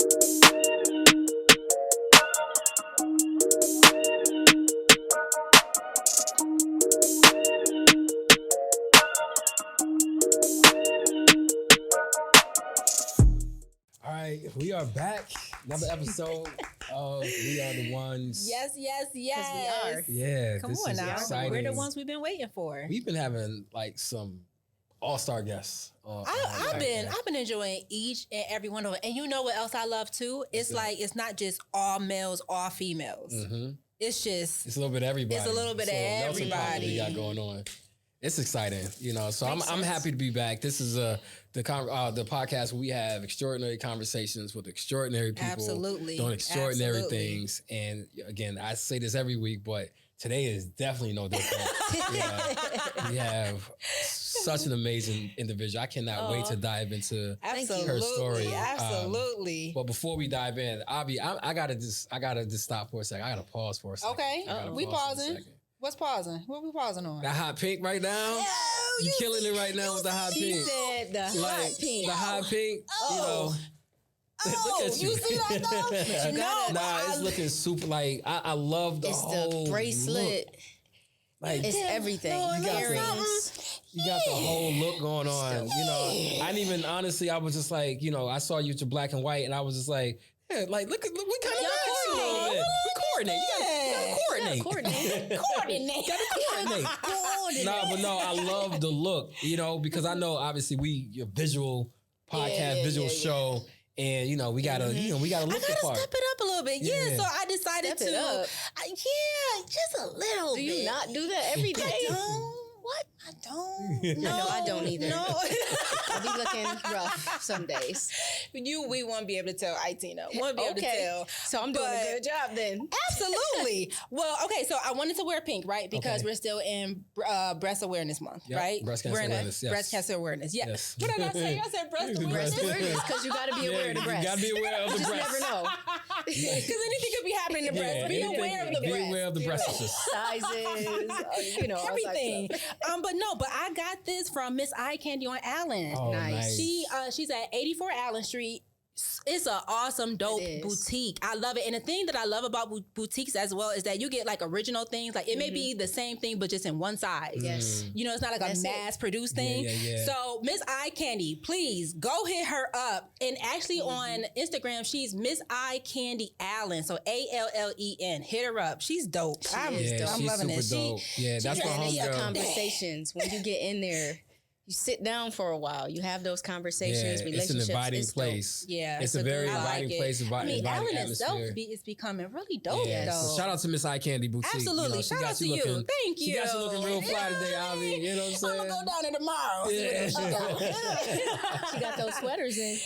All right, we are back. Another episode of We Are the Ones. Yes. We are. Yeah, Come this on is now. exciting. We're the ones we've been waiting for. We've been having like some all-star guests. I've been enjoying each and every one of them. And you know what else I love too? It's like it's not just all males, all females. Mm-hmm. It's just It's a little bit of everybody. It's a little bit of melting pot everybody. we got going on. It's exciting, you know. So I'm happy to be back. This is the podcast where we have extraordinary conversations with extraordinary people, Absolutely. doing extraordinary Absolutely. things. And again, I say this every week, but today is definitely no different. We have such an amazing individual. I cannot wait to dive into her story. Absolutely. But before we dive in, Avi, I gotta just stop for a second. I gotta pause for a second. Okay, we pausing. What's pausing? What we pausing on? That hot pink right now. You killing it right now with the hot pink. Said the hot pink. The hot pink. You know. Look at you. You see that though? It's looking super. Like I love the whole the bracelet. look. Like It's everything. You got the whole look going on. You know, I didn't even honestly. I was just like, you know, I saw you with your black and white, and I was just like, yeah, like look, we kind of coordinate. We coordinate. You gotta coordinate. No, I love the look, you know, because I know obviously your visual podcast, visual show, and you know we gotta, look the part. Step it up a little bit, so I decided Step it up. just a little. Do bit. you not do that every day? I don't. What? I don't. No, No, I don't either. No. I be looking rough some days. We won't be able to tell Aitina. Won't be able to tell. So I'm doing a good job then. Absolutely. Well, okay, so I wanted to wear pink, right? Because we're still in Breast Awareness Month, Yep, right? breast cancer awareness, yes. Breast cancer awareness, yeah. Yes. What did I say? I said breast awareness. Awareness, because you got to be aware of the breast. You gotta be aware of the You breast. never know. Because anything could be happening in the breast. Be aware of the Be breast. aware of the breasts. Sizes, all Everything. types of stuff. But I got this from Miss Eye Candy on Allen. Oh, Nice. She's at 84 Allen Street. It's an awesome, dope boutique. I love it. And the thing that I love about boutiques as well is that you get like original things. Like it may be the same thing, but just in one size. Yes. You know, it's not like That's a mass produced thing. Yeah. So Miss Eye Candy, please go hit her up. And actually on Instagram, she's Miss Eye Candy Allen. So ALLEN. Hit her up. She's dope. I'm she's loving super it. dope. That's my homegirl. Conversations. When you get in there, you sit down for a while. You have those conversations, relationships. It's an inviting dope. place. Yeah. It's a very I inviting like place, it. inviting Allen atmosphere. itself is becoming really dope, Yeah, though. so shout out to Miss Eye Candy Boutique. Absolutely. You know, she Shout got out to you you. looking- Thank you. She got you looking real fly today, Avi. You know what I'm saying? I'm going to go down there tomorrow. Yeah. She got those sweaters in.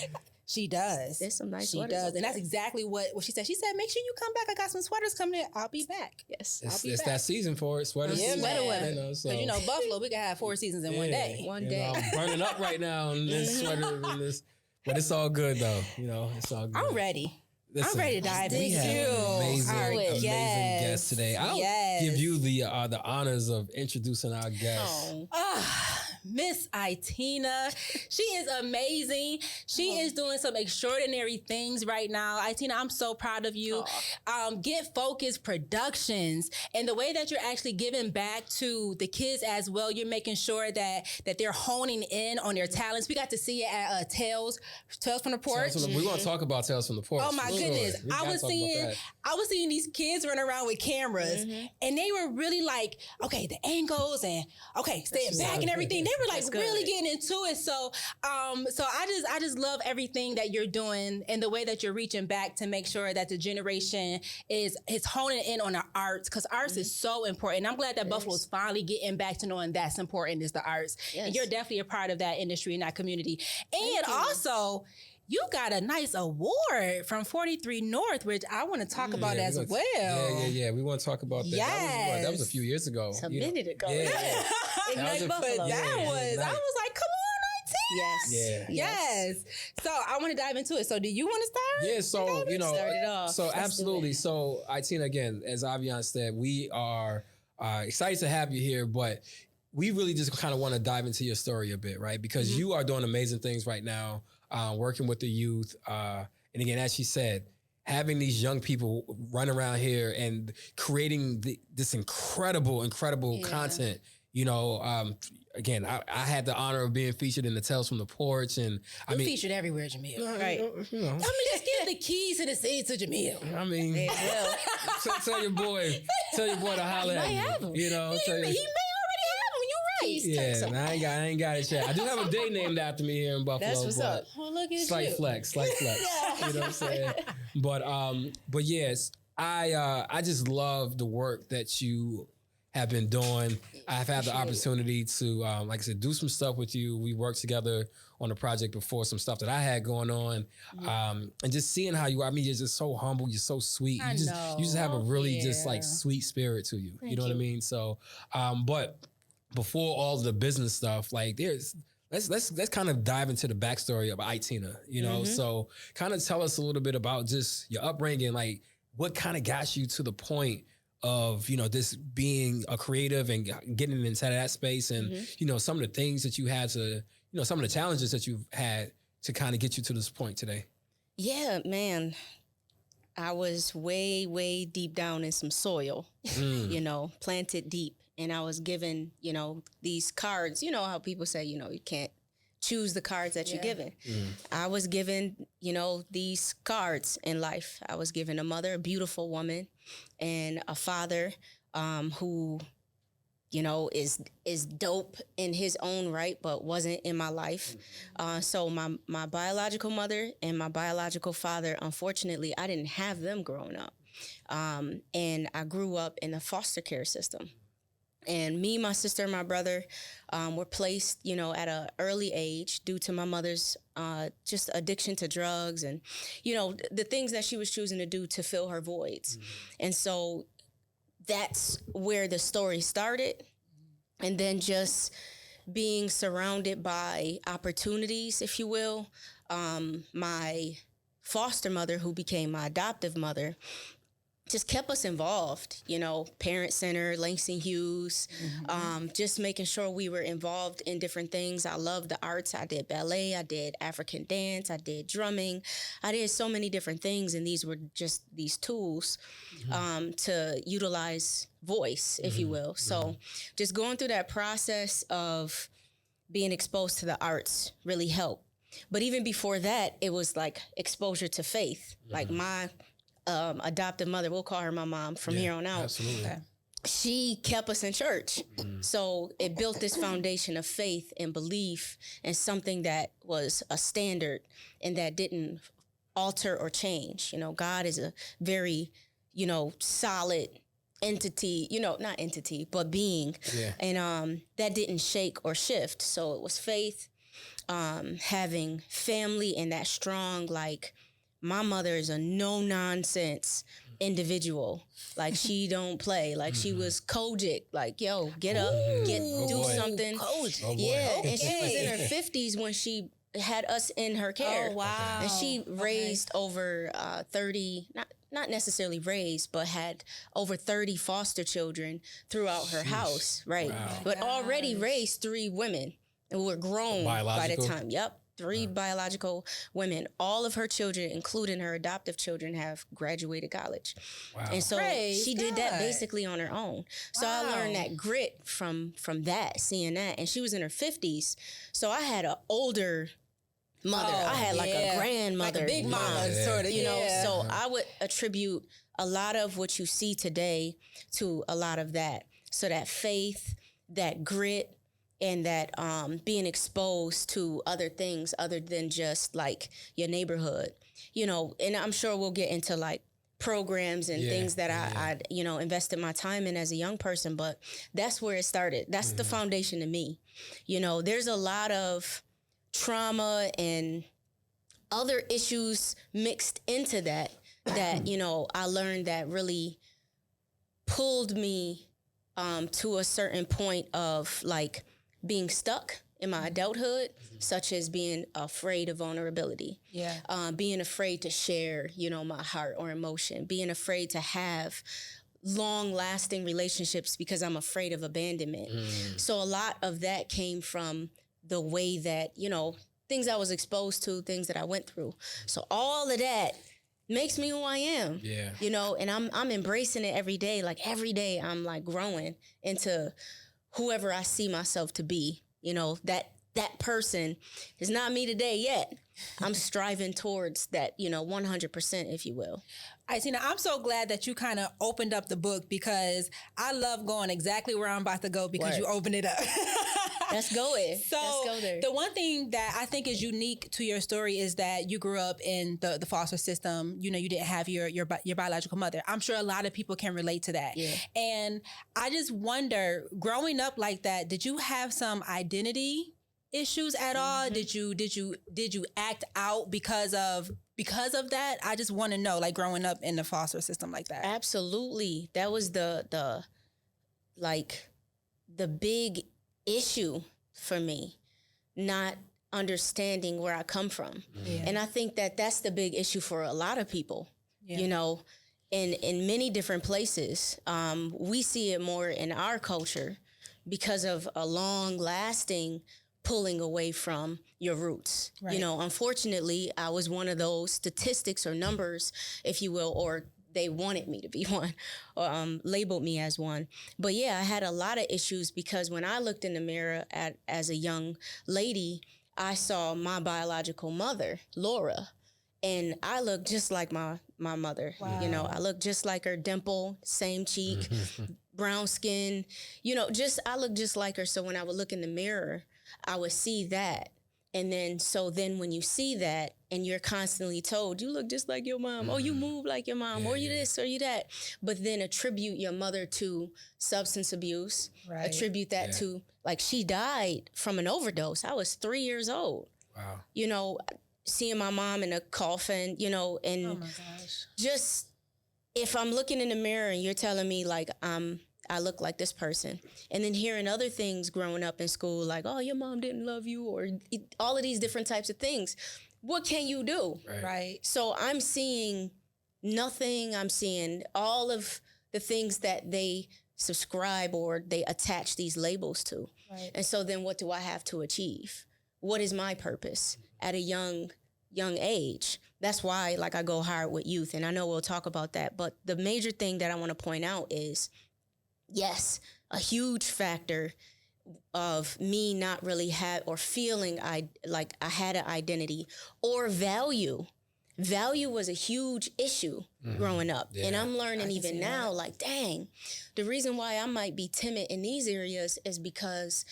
She does. There's some nice She sweaters. does. up And that's there. exactly what she said. She said, make sure you come back. I got some sweaters coming in. I'll be back. Yes. It's that season for it. Sweater Yeah, season. sweater weather. You know, so. Because, Buffalo, we can have 4 seasons in one day. One You day. know, I'm burning up right now in this sweater and this. But it's all good though. It's all good. I'm ready. Listen, I'm ready to dive we into. have an amazing Yes. guest today. I'll Yes. give you the honors of introducing our guest. Miss Aitina. She is amazing. She is doing some extraordinary things right now. Aitina, I'm so proud of you. Get Focus'd Productions. And the way that you're actually giving back to the kids as well, you're making sure that they're honing in on their talents. We got to see it at Tales from the Porch. We're going to talk about Tales from the Porch. Oh my goodness. We I gotta was talk about that. seeing these kids run around with cameras and they were really like, okay, the angles and okay, staying back and everything. They were like really getting into it. So I just love everything that you're doing and the way that you're reaching back to make sure that the generation is honing in on the arts, because arts is so important. And I'm glad that Buffalo is finally getting back to knowing that's important is the arts. Yes. And you're definitely a part of that industry and that community. And also, you got a nice award from 43 North, which I want to talk about as well. Yeah. We want to talk about that. Yes. That was a few years ago. It's a minute ago. Yeah. Ignite Buffalo. I was like, come on, Yes. Yes. So I want to dive into it. So do you want to start? Yeah, so, Start it off. so Let's do absolutely. it. So, Aitina, again, as Avian said, we are excited to have you here, but we really just kind of want to dive into your story a bit, right? Because you are doing amazing things right now, working with the youth. And again, as she said, having these young people run around here and creating this incredible content, you know, again, I had the honor of being featured in the Tales from the Porch, and I mean, featured everywhere, Jamil. Right. You know, I mean, just give the keys to the city to Jamil. I mean, tell your boy to holler at me. You know, He may already have them. You're right. yeah, I ain't got it yet. I do have a day named after me here in Buffalo. That's what's up. Well, look at Slight you. flex. You know what I'm saying? But yes, I just love the work that you have been doing. I've had the opportunity to, like I said, do some stuff with you. We worked together on a project before, some stuff that I had going on, and just seeing how you are. I mean, you're just so humble. You're so sweet. You just have a really just like sweet spirit to you. You know what I mean? So, but before all the business stuff, like let's kind of dive into the backstory of Aitina. You know, so kind of tell us a little bit about just your upbringing, like what kind of got you to the point of, you know, this being a creative and getting into that space, and you know, some of the things that you had to, you know, some of the challenges that you've had to kind of get you to this point today. Yeah, man. I was way deep down in some soil, you know, planted deep. And I was given, you know, these cards. You know how people say, you know, you can't choose the cards that you're given. I was given, you know, these cards in life. I was given a mother, a beautiful woman, and a father who, you know, is dope in his own right, but wasn't in my life. So my biological mother and my biological father, unfortunately, I didn't have them growing up. And I grew up in the foster care system. And me, my sister, and my brother were placed, you know, at an early age due to my mother's just addiction to drugs and, you know, the things that she was choosing to do to fill her voids. And so that's where the story started. And then just being surrounded by opportunities, if you will. My foster mother, who became my adoptive mother, just kept us involved, you know, Parent Center, Langston Hughes, just making sure we were involved in different things. I love the arts. I did ballet, I did African dance, I did drumming. I did so many different things, and these were just these tools to utilize voice, if you will. So just going through that process of being exposed to the arts really helped. But even before that, it was like exposure to faith. Like my adoptive mother, we'll call her my mom from here on out. Absolutely. She kept us in church. So it built this foundation of faith and belief and something that was a standard and that didn't alter or change. You know, God is a very, you know, solid entity, you know, not entity, but being. Yeah. And that didn't shake or shift. So it was faith, having family and that strong, like, my mother is a no-nonsense individual. Like, she don't play. Like, she was Kojic. Like, yo, get up, do something. Yeah, and she was in her 50s when she had us in her care. Oh, wow. And she raised over 30, not necessarily raised, but had over 30 foster children throughout her house, right? Wow. But already raised 3 women and were grown by the time. Yep. 3 biological women. All of her children, including her adoptive children, have graduated college. Wow. And so she did that basically on her own. So I learned that grit from that, seeing that. And she was in her 50s. So I had an older mother. I had like a grandmother. Like a big mama, sort of, you know. So I would attribute a lot of what you see today to a lot of that. So that faith, that grit, and that being exposed to other things other than just like your neighborhood, you know. And I'm sure we'll get into like programs and things that I you know, invested my time in as a young person, but that's where it started. That's the foundation to me. You know, there's a lot of trauma and other issues mixed into that, you know, I learned that really pulled me to a certain point of like being stuck in my adulthood, such as being afraid of vulnerability, being afraid to share, you know, my heart or emotion, being afraid to have long-lasting relationships because I'm afraid of abandonment. So a lot of that came from the way that, you know, things I was exposed to, things that I went through. So all of that makes me who I am. Yeah. You know, and I'm embracing it every day. Like every day I'm like growing into whoever I see myself to be. You know, that person is not me today yet. I'm striving towards that, you know, 100%, if you will. Aitina, I'm so glad that you kind of opened up the book, because I love going exactly where I'm about to go because you opened it up. Let's go there. So Let's go there. the one thing that I think is unique to your story is that you grew up in the foster system. You know, you didn't have your biological mother. I'm sure a lot of people can relate to that. Yeah. And I just wonder, growing up like that, did you have some identity issues at all? Did you act out because of that? I just want to know, like, growing up in the foster system like that. Absolutely. That was the big issue for me, not understanding where I come from. Yeah. And I think that that's the big issue for a lot of people, you know, in many different places. We see it more in our culture because of a long lasting pulling away from your roots. Right. You know, unfortunately, I was one of those statistics or numbers, if you will, or they wanted me to be one, or labeled me as one. But yeah, I had a lot of issues because when I looked in the mirror as a young lady, I saw my biological mother, Laura, and I looked just like my mother. Wow. You know, I looked just like her, dimple, same cheek, brown skin, you know, I looked just like her. So when I would look in the mirror, I would see that. And then when you see that and you're constantly told, you look just like your mom, or you move like your mom, or you this or you that, but then attribute your mother to substance abuse, attribute that to, like, she died from an overdose. I was 3 years old. Wow. You know, seeing my mom in a coffin, you know, and oh my gosh. Just if I'm looking in the mirror and you're telling me, like, I look like this person. And then hearing other things growing up in school, like, oh, your mom didn't love you, or all of these different types of things. What can you do? Right. So I'm seeing nothing. I'm seeing all of the things that they subscribe or they attach these labels to. Right. And so then what do I have to achieve? What is my purpose at a young age? That's why, like, I go hard with youth. And I know we'll talk about that. But the major thing that I want to point out is, yes, a huge factor of me not really feeling I had an identity or value. Value was a huge issue growing up. Yeah. And I'm learning even now, like, dang, the reason why I might be timid in these areas is because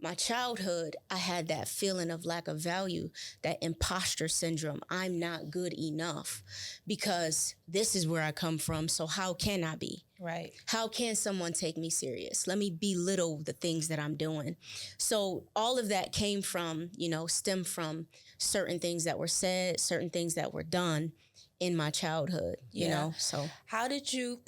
my childhood, I had that feeling of lack of value, that imposter syndrome. I'm not good enough because this is where I come from. So how can I be? Right. How can someone take me serious? Let me belittle the things that I'm doing. So all of that stemmed from certain things that were said, certain things that were done in my childhood, you know? So how did you,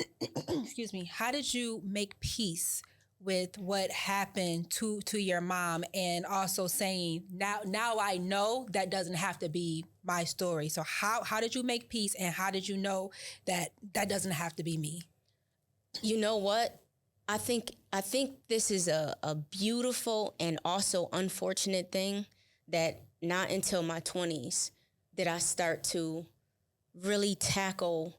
how did you make peace with what happened to your mom, and also saying, now I know that doesn't have to be my story? So how did you make peace, and how did you know that doesn't have to be me? You know what? I think this is a beautiful and also unfortunate thing that not until my 20s did I start to really tackle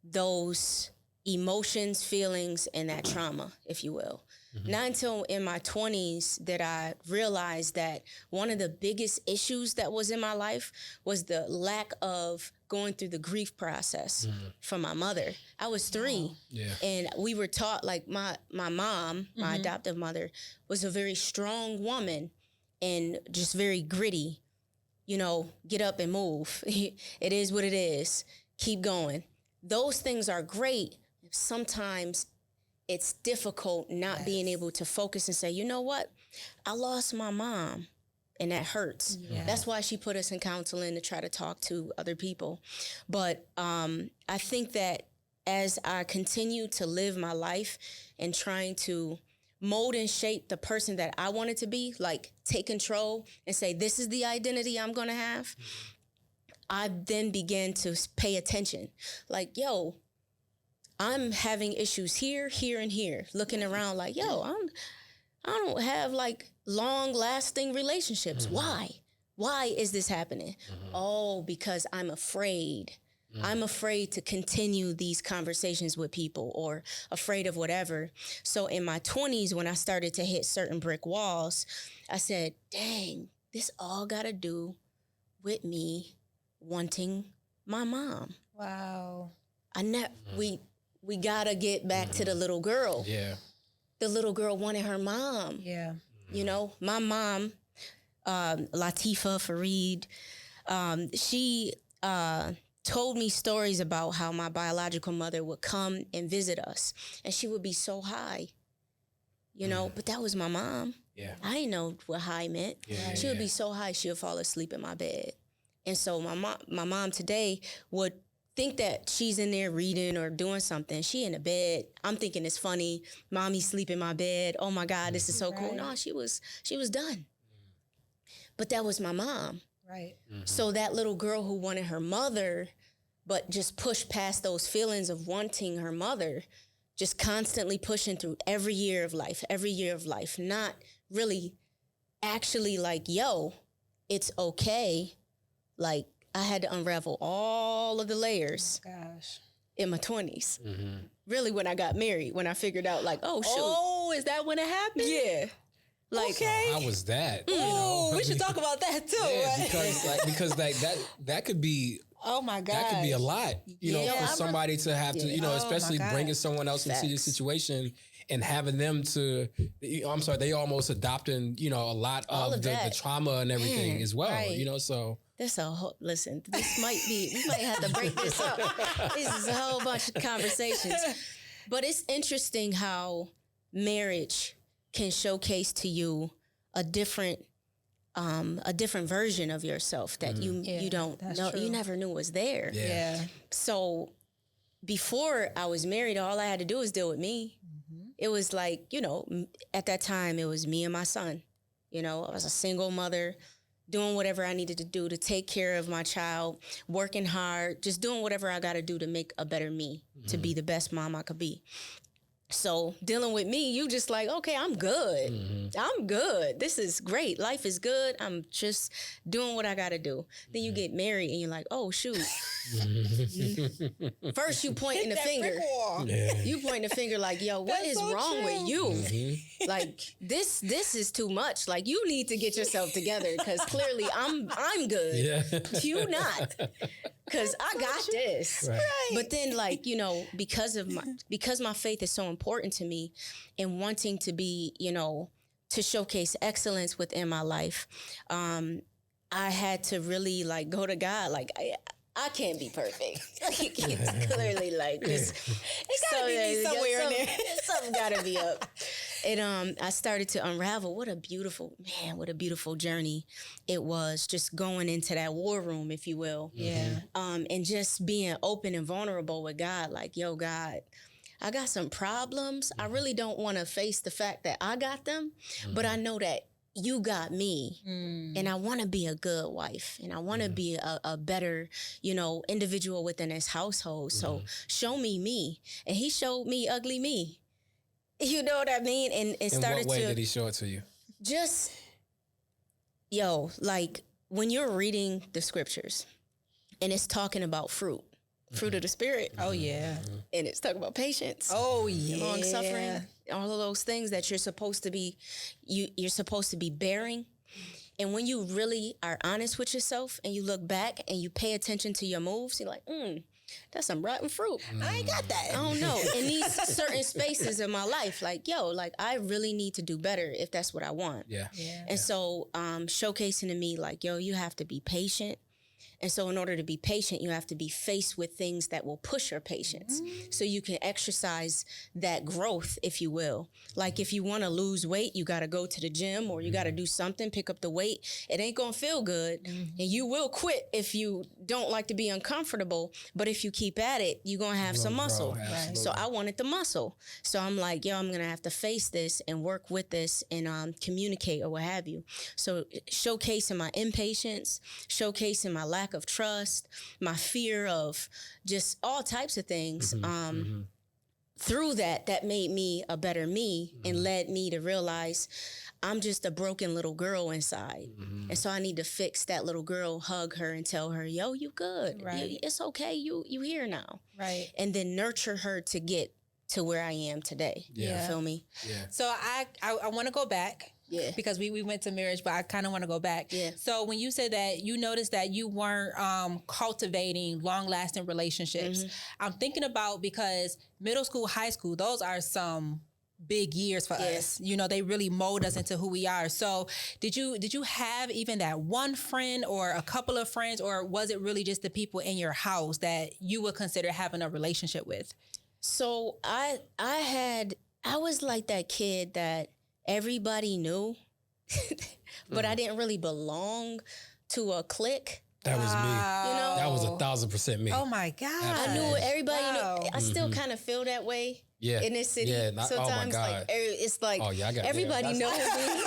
those emotions, feelings, and that trauma, if you will. Mm-hmm. Not until in my 20s did I realize that one of the biggest issues that was in my life was the lack of going through the grief process for my mother. I was 3, and we were taught, like, my mom, my adoptive mother, was a very strong woman and just very gritty. You know, get up and move. It is what it is. Keep going. Those things are great. Sometimes it's difficult not being able to focus and say, you know what? I lost my mom, and that hurts. Yeah. That's why she put us in counseling, to try to talk to other people. But I think that as I continue to live my life and trying to mold and shape the person that I wanted to be, like, take control and say, this is the identity I'm going to have, I then began to pay attention. Like, yo, I'm having issues here, here, and here. Looking around like, yo, I don't have, like, long-lasting relationships. Why is this happening? Oh, because I'm afraid. I'm afraid to continue these conversations with people, or afraid of whatever. So in my 20s, when I started to hit certain brick walls, I said, dang, this all got to do with me wanting my mom. Wow. We got to get back to the little girl. Yeah. The little girl wanted her mom. Yeah. You know, my mom, Latifa Fareed, she told me stories about how my biological mother would come and visit us, and she would be so high, you know, but that was my mom. Yeah. I didn't know what high meant. Yeah, She would be so high, she would fall asleep in my bed. And so my mom today would think that she's in there reading or doing something. She in the bed. I'm thinking it's funny. Mommy sleep in my bed. Oh my God, this is so cool. No, she was done. But that was my mom. Right. So that little girl who wanted her mother, but just pushed past those feelings of wanting her mother, just constantly pushing through every year of life, not really actually like, yo, it's okay. Like, I had to unravel all of the layers Gosh. in my 20s. Really, when I got married, when I figured out, like, oh, shoot. Oh, is that when it happened? Yeah. Like, Okay. How was that? Oh, we should talk about that too. Yeah, Right? because that could be Oh my God. that could be a lot, you know, Yeah. for somebody to have to, you know, Oh, my especially God. bringing someone else into this Facts. situation and having them to, I'm sorry, they almost adopting, you know, a lot All of of the that. trauma and everything Man, as well, right. you know, so. that's a whole, listen, this might be, we might have to break this up. This is a whole bunch of conversations. But it's interesting how marriage can showcase to you a different version of yourself that you don't that's know, true. you never knew was there. Yeah. Yeah. So before I was married, all I had to do was deal with me. It was like, you know, at that time, it was me and my son. You know, I was a single mother, doing whatever I needed to do to take care of my child, working hard, just doing whatever I got to do to make a better me, to be the best mom I could be. So dealing with me, you just like, okay, I'm good. I'm good. This is great. Life is good. I'm just doing what I got to do. Then you get married and you're like, oh, shoot. First you pointing the finger. You pointing the finger like, yo, what That's is so wrong true. with you? Like, this is too much. Like, you need to get yourself together, because clearly I'm good. Yeah. You not. Because I got this. Right. But then, like, you know, because my faith is so important to me, and wanting to be, you know, to showcase excellence within my life, I had to really like go to God. Like, I can't be perfect. It's clearly like this. It gotta be me somewhere in there. Something gotta be up. And I started to unravel. What a beautiful journey it was, just going into that war room, if you will. Yeah. And just being open and vulnerable with God. Like, yo, God, I got some problems. I really don't want to face the fact that I got them, but I know that you got me, and I want to be a good wife, and I want to be a better, you know, individual within his household. So show me me. And he showed me ugly me. You know what I mean? And In started what way to did he show it to you? just, yo, like when you're reading the scriptures and it's talking about fruit of the spirit. Oh yeah. And it's talking about patience. Oh yeah. Long suffering, all of those things that you're supposed to be, you're supposed to be bearing. And when you really are honest with yourself and you look back and you pay attention to your moves, you're like, that's some rotten fruit. I ain't got that. I don't know. In these certain spaces in my life, like, yo, like I really need to do better if that's what I want. Yeah. And so showcasing to me like, yo, you have to be patient. And so in order to be patient, you have to be faced with things that will push your patience so you can exercise that growth, if you will. Like if you want to lose weight, you got to go to the gym or you got to do something, pick up the weight. It ain't going to feel good. And you will quit if you don't like to be uncomfortable. But if you keep at it, you're going to have some muscle. Absolutely. So I wanted the muscle. So I'm like, yo, I'm going to have to face this and work with this and communicate or what have you. So showcasing my impatience, showcasing my lack of trust, my fear of just all types of things. through that made me a better me and led me to realize I'm just a broken little girl inside. And so I need to fix that little girl, hug her and tell her, yo, you good. Right. It's okay. You here now. Right. And then nurture her to get to where I am today. Yeah. You feel me? Yeah. So I want to go back. Yeah. Because we went to marriage, but I kind of want to go back. Yeah. So when you said that you noticed that you weren't cultivating long-lasting relationships, I'm thinking about, because middle school, high school, those are some big years for us. You know, they really mold us into who we are. So did you have even that one friend or a couple of friends, or was it really just the people in your house that you would consider having a relationship with? So I was like that kid that everybody knew, but I didn't really belong to a clique. That was me. You know? That was 1,000% me. Oh my God. I knew everybody. Wow. I still kind of feel that way. Yeah. In this city, Yeah, not- oh my sometimes God. like it's like Oh, yeah, I got- everybody yeah, knows me.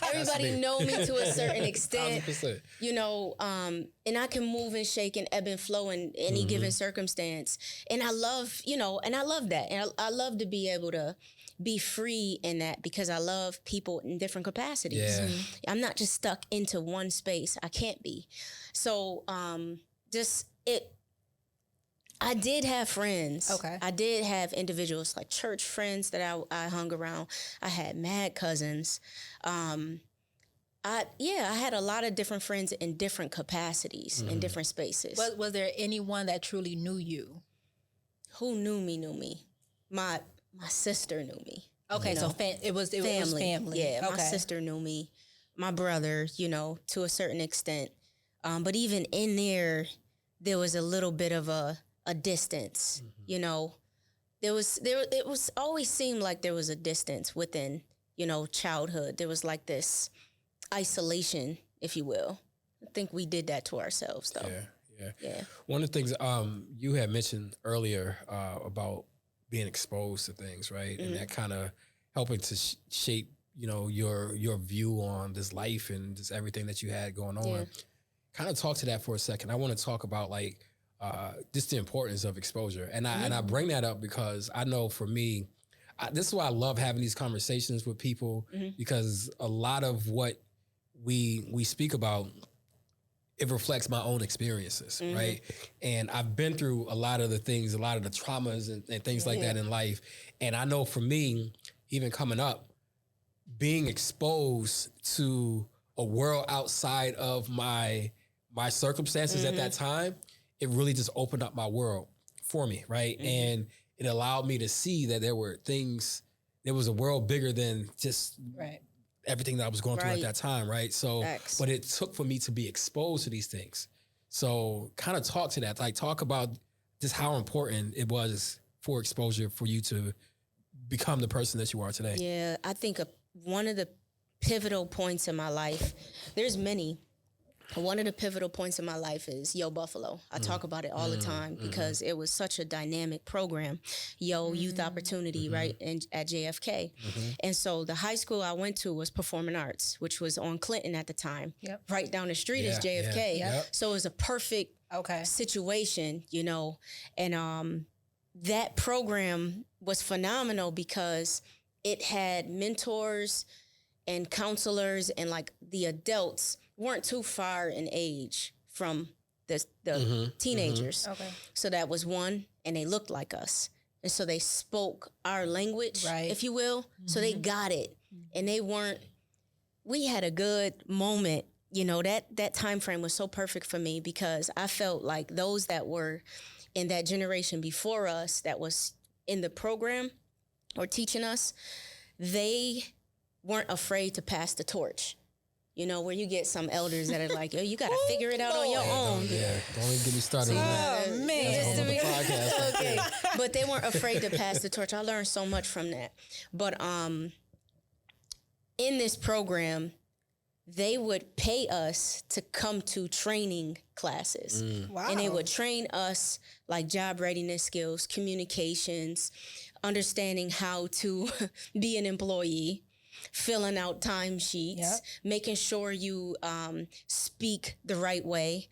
Everybody me. know me to a certain extent. 1,000%. You know, and I can move and shake and ebb and flow in any given circumstance. And I love, and I love that. And I love to be able to be free in that, because I love people in different capacities. Yeah. I'm not just stuck into one space. I can't be. So I did have friends. Okay. I did have individuals, like church friends that I hung around. I had mad cousins. I had a lot of different friends in different capacities, in different spaces. Was there anyone that truly knew you? Who knew me? My sister knew me. Okay, so it was family. Yeah, okay. my sister knew me. My brother, to a certain extent. But even in there was a little bit of a distance. It was always seemed like there was a distance within, childhood. There was like this isolation, if you will. I think we did that to ourselves, though. Yeah. One of the things you had mentioned earlier about being exposed to things, right? And that kind of helping to shape, your view on this life and just everything that you had going on. Yeah. Kind of talk to that for a second. I want to talk about just the importance of exposure. And I bring that up because I know for me, this is why I love having these conversations with people, because a lot of what we speak about, it reflects my own experiences, right? And I've been through a lot of the things, a lot of the traumas and things like that in life. And I know for me, even coming up, being exposed to a world outside of my circumstances at that time, it really just opened up my world for me, right? And it allowed me to see that there was a world bigger than just everything that I was going through at that time, right? So, but it took for me to be exposed to these things. So kind of talk to that, talk about just how important it was for exposure for you to become the person that you are today. Yeah, I think one of the pivotal points in my life, there's many. One of the pivotal points in my life is Yo Buffalo. I talk about it all the time because it was such a dynamic program. Yo Youth Opportunity, right, at JFK. And so the high school I went to was Performing Arts, which was on Clinton at the time. Right down the street is JFK. So it was a perfect situation, and that program was phenomenal because it had mentors and counselors, and like the adults weren't too far in age from the teenagers. So that was one, and they looked like us. And so they spoke our language, if you will. So they got it. And we had a good moment. That time frame was so perfect for me because I felt like those that were in that generation before us that was in the program or teaching us, they weren't afraid to pass the torch. Where you get some elders that are like, yo, you got to figure it out on your own. Don't even get me started on that. Oh, man. That's a whole other podcast. Okay. But they weren't afraid to pass the torch. I learned so much from that. But in this program, they would pay us to come to training classes. Wow. And they would train us like job readiness skills, communications, understanding how to be an employee, filling out timesheets, making sure you speak the right way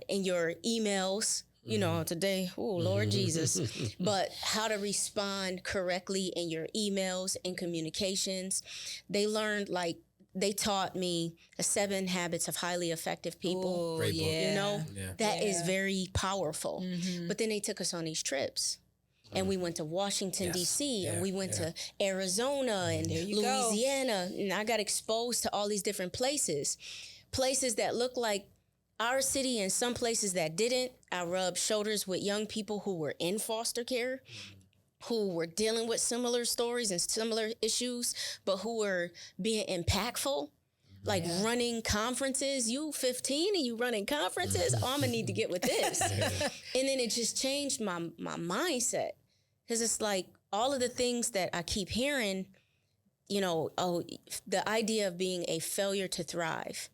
in your emails, you know, today, oh, Lord Jesus. But how to respond correctly in your emails and communications. They learned, like, they taught me 7 habits of highly effective people. Great book. You know, that is very powerful. But then they took us on these trips. And we went to Washington, D.C., and we went to Arizona and Louisiana. And I got exposed to all these different places that look like our city and some places that didn't. I rubbed shoulders with young people who were in foster care, who were dealing with similar stories and similar issues, but who were being impactful. Like running conferences, you 15 and you running conferences, oh, I'm gonna need to get with this. And then it just changed my mindset. Because it's like all of the things that I keep hearing, you know, the idea of being a failure to thrive.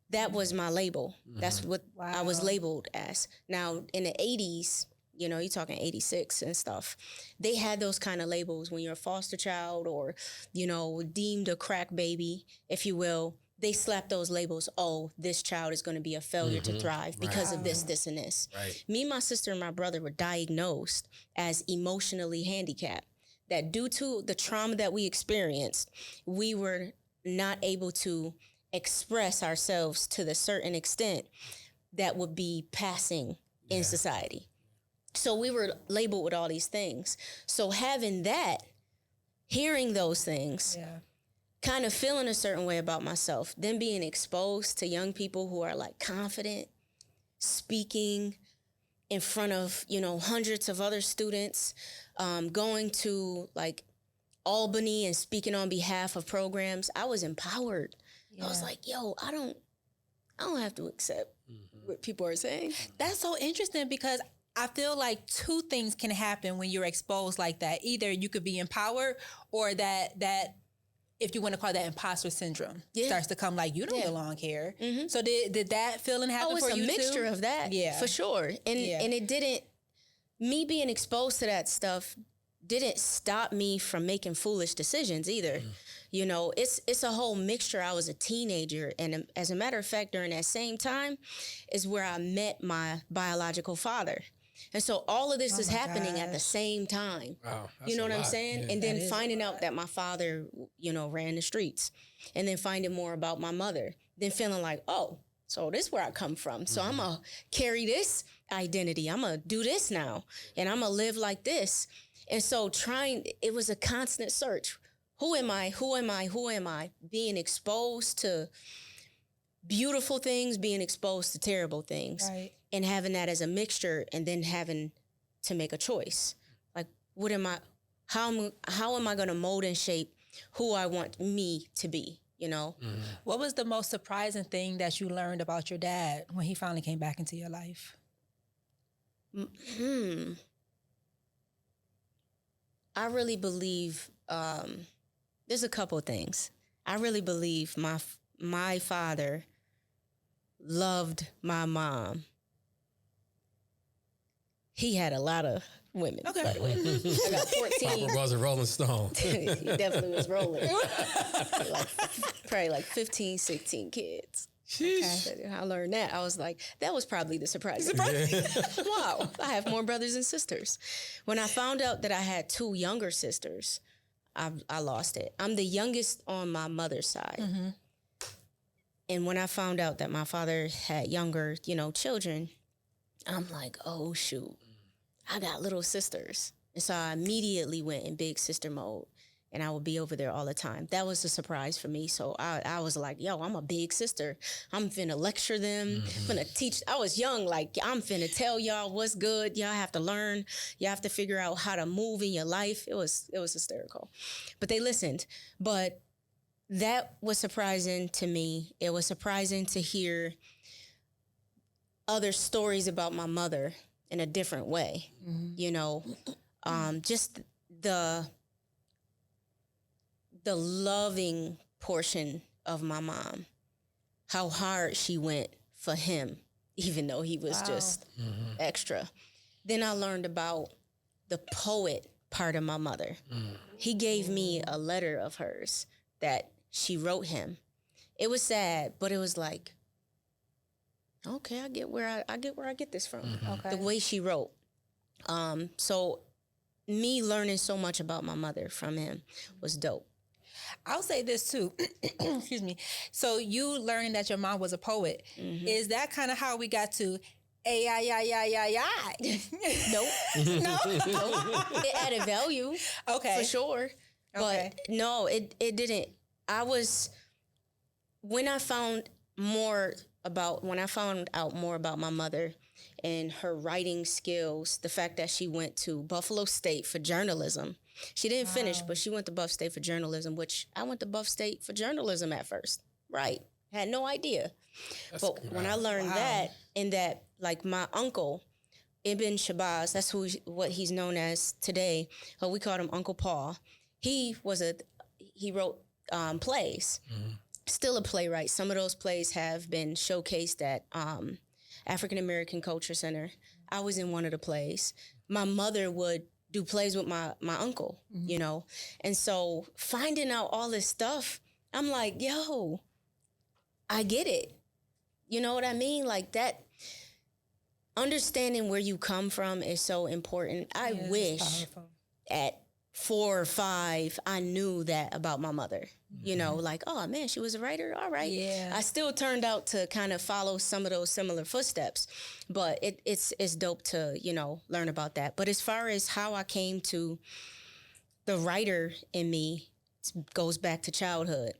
That was my label. That's what I was labeled as. Now, in the 80s, you know, you're talking 86 and stuff, they had those kind of labels when you're a foster child or, you know, deemed a crack baby, if you will. They slap those labels. Oh, this child is going to be a failure to thrive because of this, this, and this. Me, my sister, and my brother were diagnosed as emotionally handicapped. That due to the trauma that we experienced, we were not able to express ourselves to the certain extent that would be passing in society. So we were labeled with all these things. So having that, hearing those things, kind of feeling a certain way about myself, then being exposed to young people who are like confident, speaking in front of, you know, hundreds of other students, going to like Albany and speaking on behalf of programs, I was empowered. I was like, yo, I don't have to accept what people are saying. That's so interesting because I feel like 2 things can happen when you're exposed like that. Either you could be empowered or that if you want to call that imposter syndrome, starts to come like, you don't belong here. So did that feeling happen for you too? It's a mixture of that, for sure. And it didn't, me being exposed to that stuff didn't stop me from making foolish decisions either. You know, it's a whole mixture. I was a teenager. And as a matter of fact, during that same time is where I met my biological father. And so all of this is happening at the same time. Wow, you know what I'm saying? And then finding out that my father, you know, ran the streets. And then finding more about my mother. Then feeling like, oh, so this is where I come from. So I'm going to carry this identity. I'm going to do this now. And I'm going to live like this. And so it was a constant search. Who am I? Who am I? Who am I? Being exposed to beautiful things, being exposed to terrible things. And having that as a mixture and then having to make a choice. Like, what am I, how am I going to mold and shape who I want me to be, you know? What was the most surprising thing that you learned about your dad when he finally came back into your life? I really believe, there's a couple of things. I really believe my father loved my mom. He had a lot of women, by the way. I got 14. Papa was a Rolling Stone. He definitely was rolling. Probably like 15, 16 kids. Okay. I learned that. I was like, that was probably the surprise. Wow, I have more brothers and sisters. When I found out that I had 2 younger sisters, I lost it. I'm the youngest on my mother's side. And when I found out that my father had younger, you know, children, I'm like, oh, shoot, I got little sisters. And so I immediately went in big sister mode. And I would be over there all the time. That was a surprise for me. So I was like, yo, I'm a big sister. I'm finna lecture them, finna teach. I was young, like, I'm finna tell y'all what's good. Y'all have to learn. Y'all have to figure out how to move in your life. It was hysterical. But they listened. But that was surprising to me. It was surprising to hear other stories about my mother in a different way. You know, just the loving portion of my mom, how hard she went for him, even though he was just extra. Then I learned about the poet part of my mother. He gave me a letter of hers that she wrote him. It was sad, but it was like, okay, I get where I get this from. Okay. The way she wrote. So me learning so much about my mother from him was dope. I'll say this too. Excuse me. So you learning that your mom was a poet, is that kind of how we got to A-I-I-I-I-I? Nope. No? It added value. Okay. For sure. Okay. But no, it didn't. When I found out more about my mother and her writing skills, the fact that she went to Buffalo State for journalism. She didn't finish, but she went to Buff State for journalism, which I went to Buff State for journalism at first. Right. Had no idea. But when I learned that, and that, like, my uncle, Ibn Shabazz, that's what he's known as today. We called him Uncle Paul. He wrote plays. Still a playwright. Some of those plays have been showcased at African American Culture Center. I was in one of the plays. My mother would do plays with my uncle, you know? And so finding out all this stuff, I'm like, yo, I get it. You know what I mean? Like, that understanding where you come from is so important. I wish at 4 or 5, I knew that about my mother. You know, like, oh man, she was a writer. All right. Yeah. I still turned out to kind of follow some of those similar footsteps, but it's dope to, you know, learn about that. But as far as how I came to the writer in me, it goes back to childhood.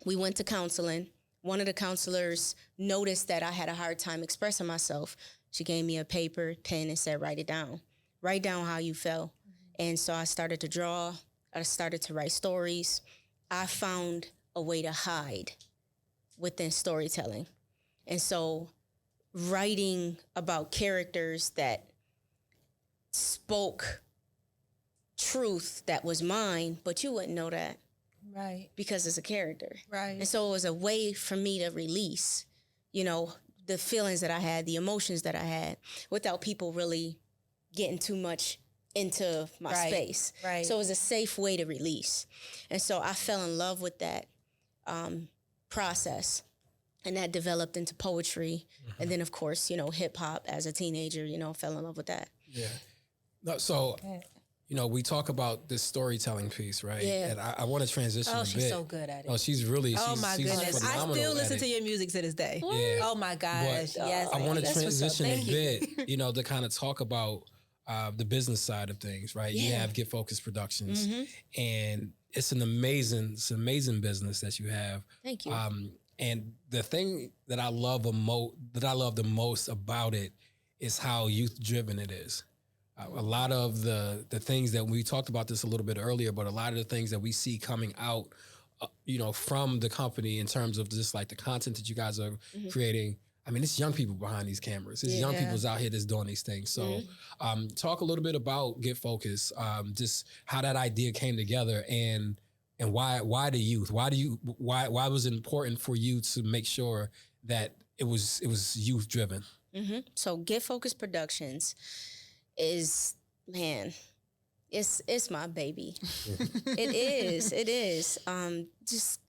We went to counseling. One of the counselors noticed that I had a hard time expressing myself. She gave me a paper, pen, and said, write it down. Write down how you felt. And so I started to draw. I started to write stories. I found a way to hide within storytelling. And so writing about characters that spoke truth that was mine, but you wouldn't know that. Right. Because it's a character. Right. And so it was a way for me to release, you know, the feelings that I had, the emotions that I had, without people really getting too much into my space. Right. So it was a safe way to release. And so I fell in love with that process. And that developed into poetry. And then, of course, you know, hip hop as a teenager, you know, fell in love with that. Yeah. No, so, you know, we talk about this storytelling piece, right? Yeah. And I want to transition a bit. She's so good at it. Oh, she's really, Oh my she's goodness. I phenomenal still at listen it. to your music to this day. Yeah. Oh my gosh. But, Yes. I want to That's what's up. transition a Thank you. bit, you know, to kind of talk about the business side of things, right? You have Get Focused Productions, and it's an amazing business that you have. Thank you. And the thing that I love the most about it is how youth driven it is. A lot of the things that we talked about this a little bit earlier, but a lot of the things that we see coming out, you know, from the company in terms of just like the content that you guys are creating. I mean, it's young people behind these cameras. It's young people's out here that's doing these things. So talk a little bit about Get Focused, just how that idea came together and why the youth? Why was it important for you to make sure that it was youth driven? So Get Focused Productions is, man, it's my baby. It is. Just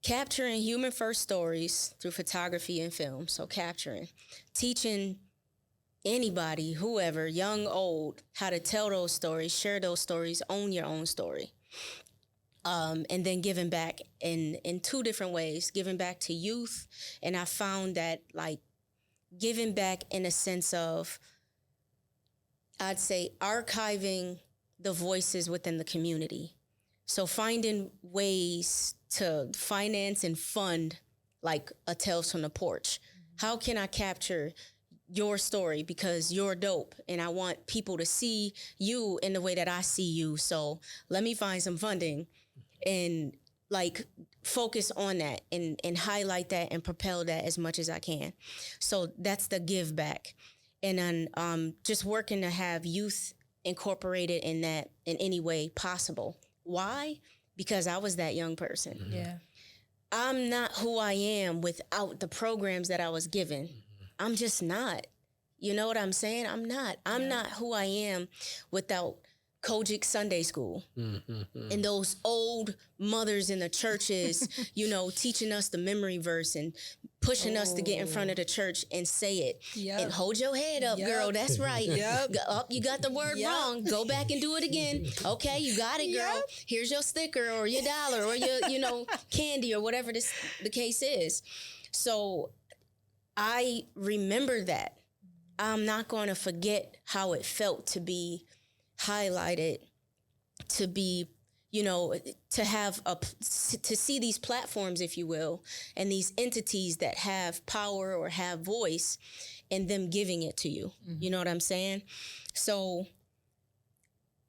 capturing human first stories through photography and film. So teaching anybody, whoever, young, old, how to tell those stories, share those stories, own your own story. And then giving back in 2 different ways, giving back to youth. And I found that, like, giving back in a sense of, I'd say, archiving the voices within the community. So finding ways to finance and fund, like, a Tales from the Porch. How can I capture your story because you're dope and I want people to see you in the way that I see you. So let me find some funding and, like, focus on that and highlight that and propel that as much as I can. So that's the give back. And then just working to have youth incorporated in that in any way possible. Why? Because I was that young person. Yeah. I'm not who I am without the programs that I was given. I'm just not. You know what I'm saying? I'm not. I'm not who I am without Kojic Sunday School. And those old mothers in the churches, you know, teaching us the memory verse and pushing us to get in front of the church and say it. And hold your head up, girl. That's right. Up, you got the word wrong. Go back and do it again. Okay, you got it, girl. Here's your sticker or your dollar or your, you know, candy or whatever the case is. So I remember that. I'm not going to forget how it felt to be highlighted, to be, you know, to see these platforms, if you will, and these entities that have power or have voice and them giving it to you. You know what I'm saying? So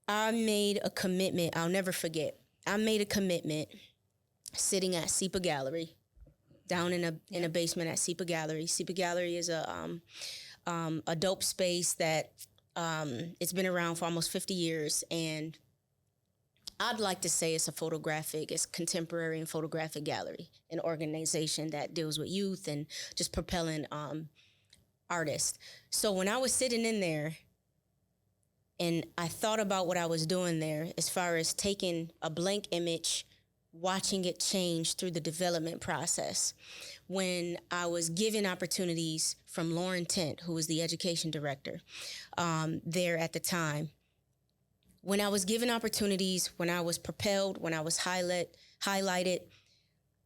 I made a commitment. I'll never forget. I made a commitment sitting at SEPA Gallery, down in a basement at SEPA Gallery. SEPA Gallery is a dope space that it's been around for almost 50 years. And I'd like to say it's contemporary and photographic gallery, an organization that deals with youth and just propelling artists. So when I was sitting in there and I thought about what I was doing there, as far as taking a blank image, watching it change through the development process, when I was given opportunities from Lauren Tent, who was the education director there at the time, when I was given opportunities, when I was propelled, when I was highlighted,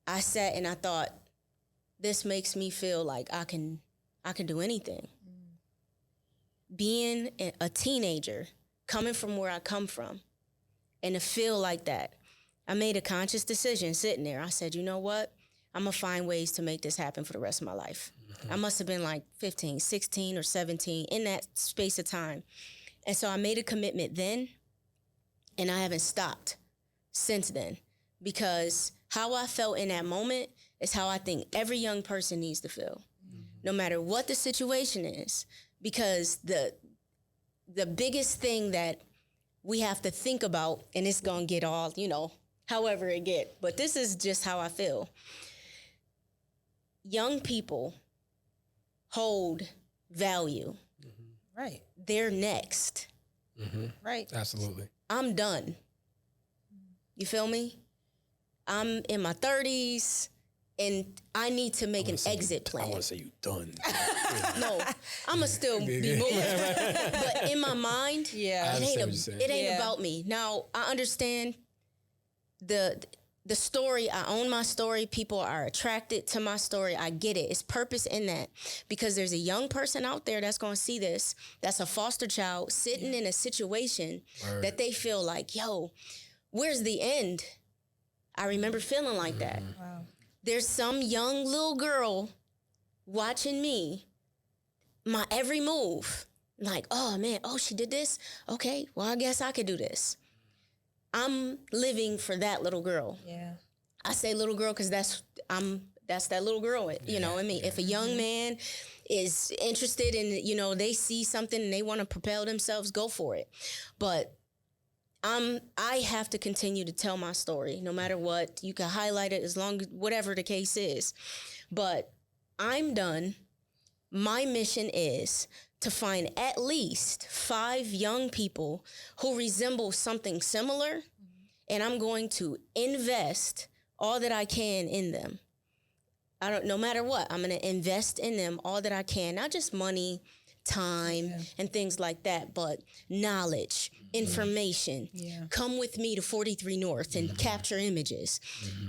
I sat and I thought, this makes me feel like I can do anything. Being a teenager, coming from where I come from, and to feel like that, I made a conscious decision sitting there. I said, you know what? I'm going to find ways to make this happen for the rest of my life. I must have been like 15, 16 or 17 in that space of time. And so I made a commitment then, and I haven't stopped since then, because how I felt in that moment is how I think every young person needs to feel, no matter what the situation is, because the biggest thing that we have to think about, and it's going to get all, you know, however it get, but this is just how I feel. Young people hold value. Right. They're next. Right. Absolutely. I'm done. You feel me? I'm in my 30s and I need to make an exit plan. I want to say you done. No, I'ma still be moving. But in my mind, it ain't about me. Now, I understand the story. I own my story. People are attracted to my story. I get it. It's purpose in that, because there's a young person out there that's going to see this, that's a foster child sitting in a situation that they feel like, yo, where's the end? I remember feeling like that. Wow. There's some young little girl watching me, my every move. Like, oh man, she did this? Okay, well, I guess I could do this. I'm living for that little girl. Yeah. I say little girl because that's that little girl, you know what I mean? If a young man is interested in, you know, they see something and they want to propel themselves, go for it. But I have to continue to tell my story, no matter what. You can highlight it as long as whatever the case is. But I'm done. My mission is to find at least 5 young people who resemble something similar, and I'm going to invest all that I can in them. No matter what, I'm going to invest in them all that I can, not just money, time, and things like that, but knowledge, information. Come with me to 43 North and capture images.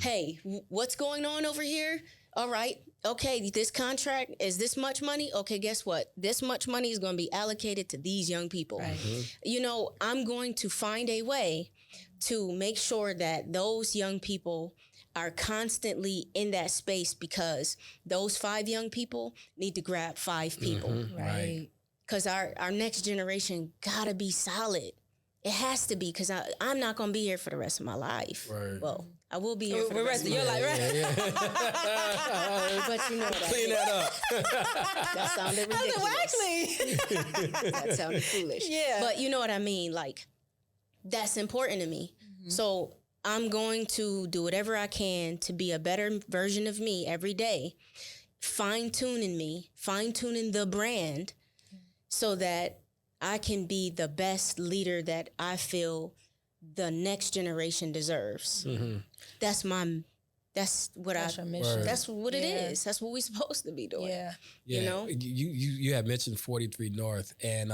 Hey, what's going on over here? All right. Okay, this contract is this much money. Okay, guess what? This much money is going to be allocated to these young people. Right. You know, I'm going to find a way to make sure that those young people are constantly in that space, because those 5 young people need to grab 5 people. Right. Because our next generation got to be solid. It has to be, because I'm not going to be here for the rest of my life. Right. Well, I will be here for the rest of your life, right? But you know what Clean that up. That sounded ridiculous. That sounded foolish. Yeah. But you know what I mean? Like, that's important to me. So I'm going to do whatever I can to be a better version of me every day, fine-tuning the brand so that I can be the best leader that I feel the next generation deserves. That's your mission. That's what it is. That's what we're supposed to be doing. Yeah. You know? You had mentioned 43 North, and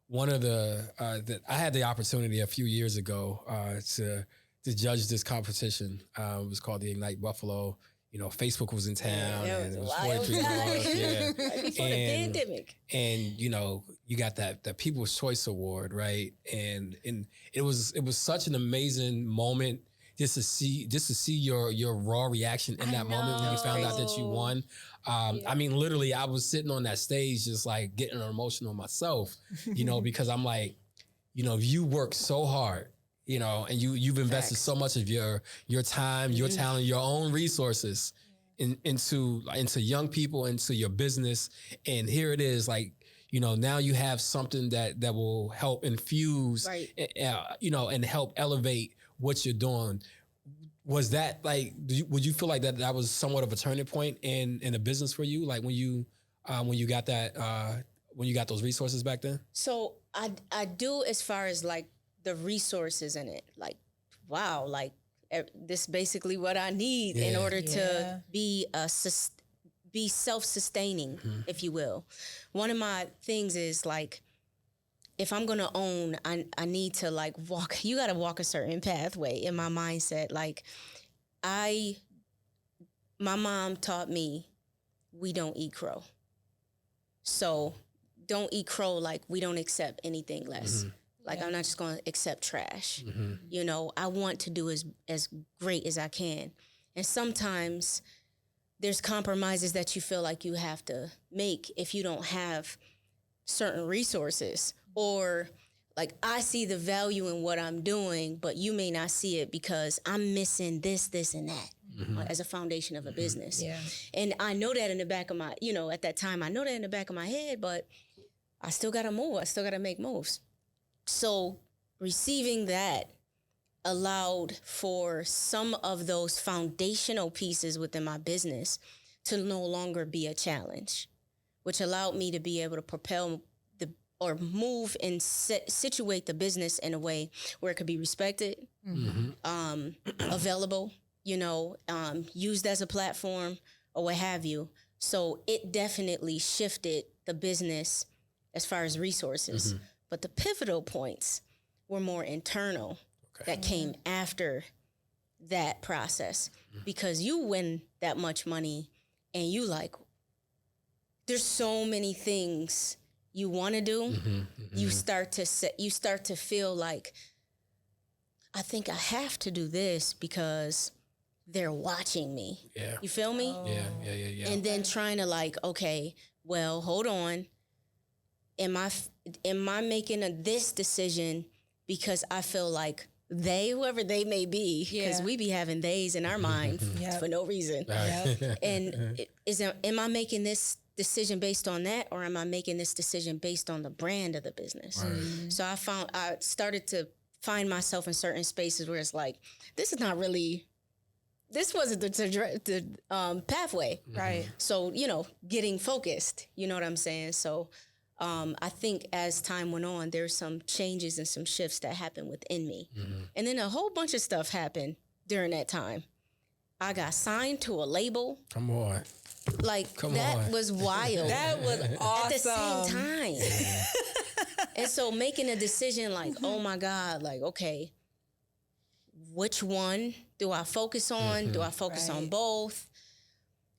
one of I had the opportunity a few years ago to judge this competition. It was called the Ignite Buffalo. You know, Facebook was in town, and it was 43 North. Yeah, before the pandemic. And you know, you got that People's Choice Award, right? And it was such an amazing moment just to see your raw reaction in that moment when you found out that you won. I mean, literally, I was sitting on that stage just like getting emotional myself, you know, because I'm like, you know, you work so hard, you know, and you've invested so much of your time, your talent, your own resources into young people, into your business, and here it is, like, you know, now you have something that will help infuse, you know, and help elevate what you're doing. Was that like, would you feel like that was somewhat of a turning point in the business for you? Like when you got those resources back then? So I do, as far as like the resources in it, like, wow, like this is basically what I need in order to be self-sustaining, if you will. One of my things is like, if I'm gonna own, I need to like walk. You got to walk a certain pathway in my mindset. Like, my mom taught me, we don't eat crow. So don't eat crow. Like, we don't accept anything less. Like, I'm not just gonna accept trash. You know, I want to do as great as I can. And sometimes there's compromises that you feel like you have to make if you don't have certain resources. Or like, I see the value in what I'm doing, but you may not see it because I'm missing this, and that as a foundation of a business. Yeah. And I know that in the back of my, you know, at that time, I know that in the back of my head, but I still got to move. I still got to make moves. So receiving that allowed for some of those foundational pieces within my business to no longer be a challenge, which allowed me to be able to propel or move and situate the business in a way where it could be respected, available, you know, used as a platform or what have you. So it definitely shifted the business as far as resources. But the pivotal points were more internal that came after that process, because you win that much money and you like, there's so many things you want to do. You start to feel like, I think I have to do this because they're watching me. Yeah. You feel me? Yeah. And then trying to like, okay, well, hold on. Am I making this decision because I feel like whoever they may be, because we be having theys in our mind for no reason. And am I making this decision based on that, or am I making this decision based on the brand of the business? So I started to find myself in certain spaces where it's like, this wasn't the pathway. Right. So, you know, getting focused, you know what I'm saying? So I think as time went on, there's some changes and some shifts that happened within me. And then a whole bunch of stuff happened during that time. I got signed to a label. Come on. Like, that was wild. That was awesome. At the same time. And so making a decision like, oh my God, like, okay, which one do I focus on? Do I focus on both?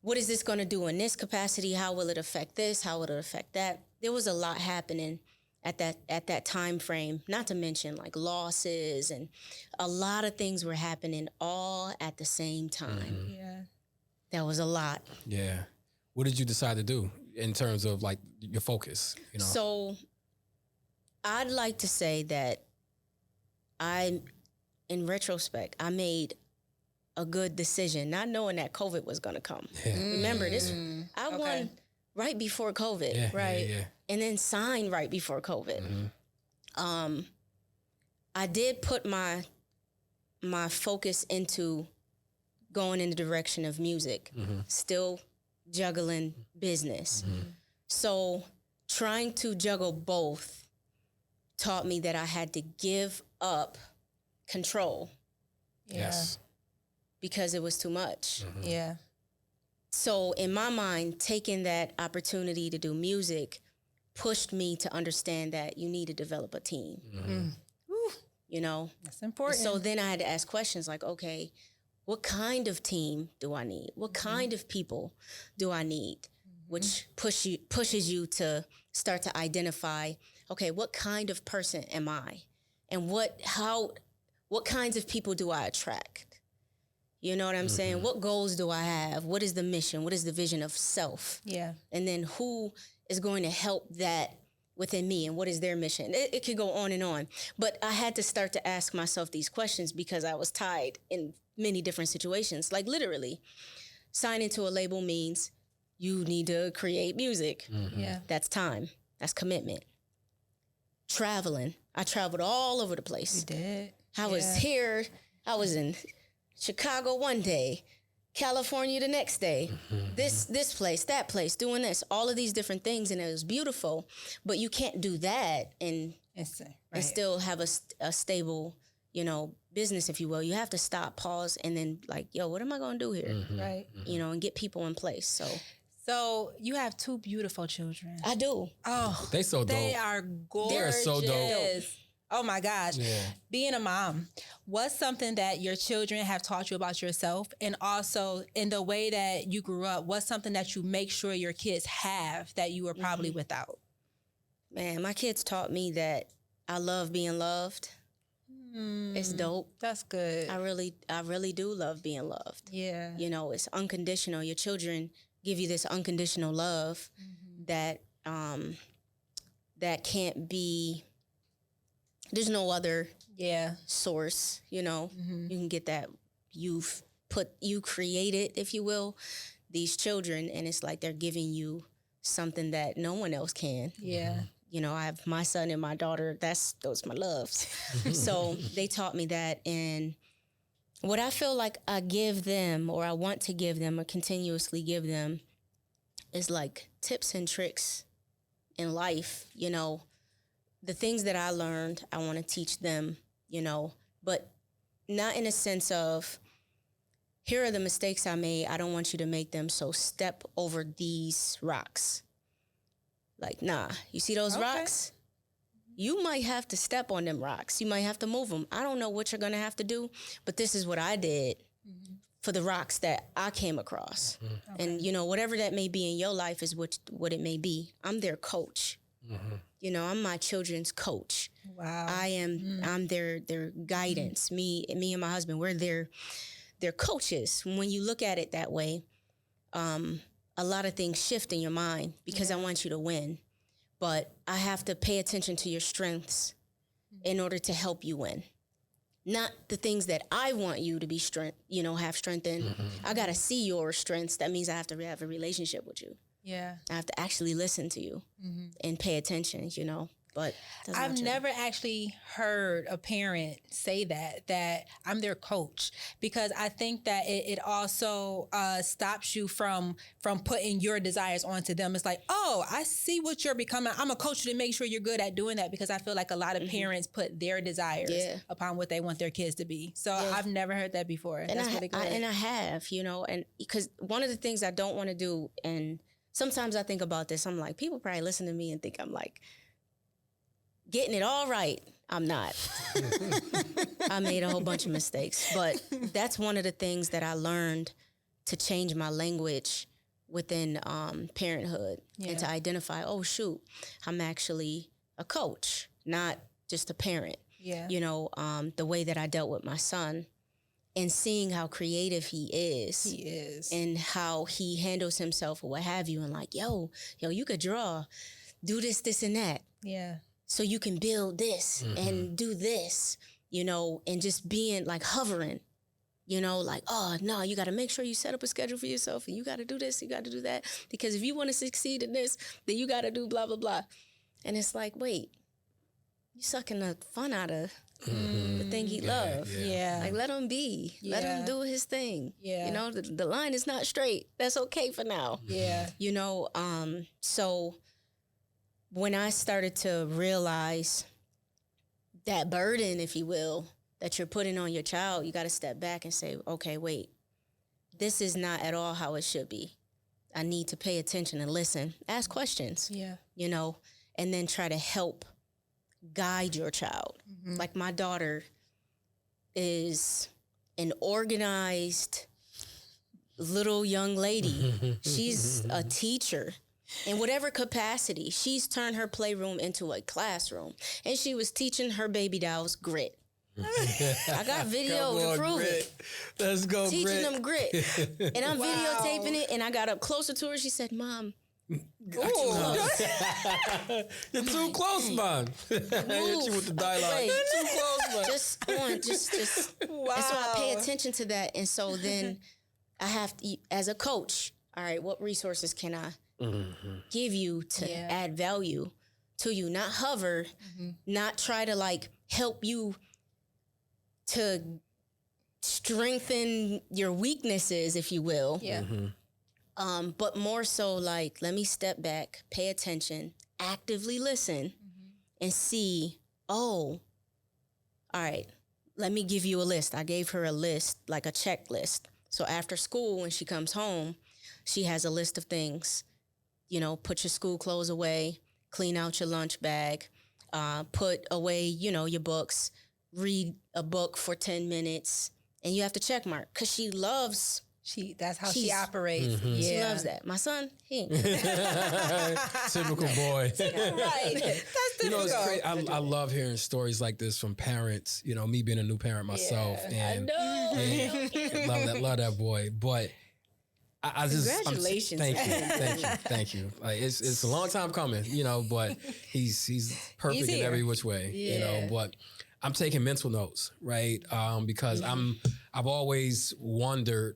What is this going to do in this capacity? How will it affect this? How will it affect that? There was a lot happening at that time frame, not to mention like losses, and a lot of things were happening all at the same time. Yeah. That was a lot. Yeah. What did you decide to do in terms of like your focus? You know? So I'd like to say that in retrospect, I made a good decision, not knowing that COVID was going to come. Yeah. Remember this, I won right before COVID, right? Yeah. And then signed right before COVID. I did put my focus into going in the direction of music, still juggling business. So trying to juggle both taught me that I had to give up control. Yes. Because it was too much. Mm-hmm. Yeah. So in my mind, taking that opportunity to do music pushed me to understand that you need to develop a team. Mm-hmm. You know? That's important. So then I had to ask questions like, okay, what kind of team do I need? What kind of people do I need? Which pushes you to start to identify, okay, what kind of person am I? And what kinds of people do I attract? You know what I'm saying? What goals do I have? What is the mission? What is the vision of self? Yeah. And then who is going to help that within me, and what is their mission? It could go on and on. But I had to start to ask myself these questions because I was tied in many different situations. Like literally, signing to a label means you need to create music. Yeah. That's time. That's commitment. Traveling. I traveled all over the place. You did. I was here. I was in Chicago one day, California the next day, this place, that place, doing this, all of these different things. And it was beautiful, but you can't do that and still have a stable, you know, business, if you will. You have to stop, pause, and then like, yo, what am I going to do here? Right. You know, and get people in place. So you have 2 beautiful children. I do. Oh, They so dope. They are gorgeous. They're so dope. Oh my gosh. Yeah. Being a mom, what's something that your children have taught you about yourself? And also in the way that you grew up, what's something that you make sure your kids have that you were probably without? Man, my kids taught me that I love being loved. It's dope. That's good. I really do love being loved. Yeah. You know, it's unconditional. Your children give you this unconditional love that that can't be. There's no other source. You know, you can get that. You created, if you will, these children, and it's like they're giving you something that no one else can. Yeah. You know, I have my son and my daughter. Those my loves. So they taught me that, and what I feel like I give them, or I want to give them, or continuously give them, is like tips and tricks in life. You know, the things that I learned, I want to teach them. You know, but not in a sense of, here are the mistakes I made. I don't want you to make them. So step over these rocks. Like, nah, you see those rocks? You might have to step on them rocks. You might have to move them. I don't know what you're going to have to do, but this is what I did for the rocks that I came across. And, you know, whatever that may be in your life is what it may be. I'm their coach. You know, I'm my children's coach. Wow. I'm their guidance. Me and my husband, we're their coaches. When you look at it that way, a lot of things shift in your mind because I want you to win. But I have to pay attention to your strengths in order to help you win. Not the things that I want you to be have strength in. I got to see your strengths. That means I have to have a relationship with you. Yeah. I have to actually listen to you and pay attention, you know. But I've never actually heard a parent say that I'm their coach, because I think that it also stops you from putting your desires onto them. It's like, oh, I see what you're becoming. I'm a coach to make sure you're good at doing that, because I feel like a lot of parents put their desires upon what they want their kids to be. So I've never heard that before. And That's really good. I have, you know, and because one of the things I don't want to do, and sometimes I think about this, I'm like, people probably listen to me and think I'm like, getting it all right. I'm not. I made a whole bunch of mistakes. But that's one of the things that I learned to change my language within parenthood and to identify, oh, shoot, I'm actually a coach, not just a parent. Yeah. You know, the way that I dealt with my son and seeing how creative he is. And how he handles himself or what have you. And like, yo, you could draw, do this, and that. Yeah. So you can build this and do this, you know, and just being like hovering, you know, like, oh, no, you got to make sure you set up a schedule for yourself, and you got to do this, you got to do that. Because if you want to succeed in this, then you got to do blah, blah, blah. And it's like, wait, you sucking the fun out of the thing he loves. Yeah. Like, let him be. Yeah. Let him do his thing. Yeah. You know, the line is not straight. That's okay for now. Yeah. You know, so when I started to realize that burden, if you will, that you're putting on your child, you got to step back and say, okay, wait, this is not at all how it should be. I need to pay attention and listen, ask questions, you know, and then try to help guide your child. Like my daughter is an organized little young lady. She's a teacher. In whatever capacity, she's turned her playroom into a classroom. And she was teaching her baby dolls grit. I got video to prove it. Let's go, teaching them grit. And I'm videotaping it, and I got up closer to her. She said, Mom, you're too close, Mom. I hit you with the dialogue. You're too close, Mom. Just on, just. Wow. And so I pay attention to that. And so then I have to, as a coach, all right, what resources can I give you to add value to you? Not hover, not try to like help you to strengthen your weaknesses, if you will. But more so like, let me step back, pay attention, actively listen, and see, all right, let me give you a list. I gave her a list, like a checklist. So after school, when she comes home, she has a list of things. You know, put your school clothes away, clean out your lunch bag, put away, you know, your books, read a book for 10 minutes, and you have to check mark, because she loves... That's how she operates. She loves that. My son, he ain't. Typical boy. Right. That's typical. You know, it's great. I love hearing stories like this from parents. You know, me being a new parent myself. And, I know. love that boy. But I just... Congratulations. Thank you. Like, it's a long time coming, you know, but he's perfect in every which way, you know, but... I'm taking mental notes, right? Because I've always wondered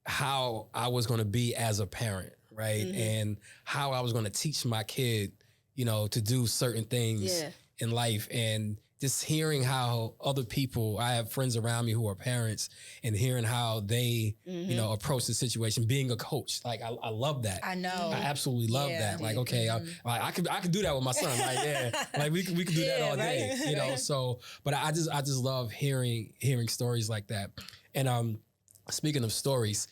how I was going to be as a parent, right? And how I was going to teach my kid, you know, to do certain things in life. And just hearing how other people, I have friends around me who are parents, and hearing how they, you know, approach the situation, being a coach. Like, I love that. I know. I absolutely love that. Like, okay, I could do that with my son. Like, like we could do that all day, you know? So, but I just love hearing stories like that. And speaking of stories,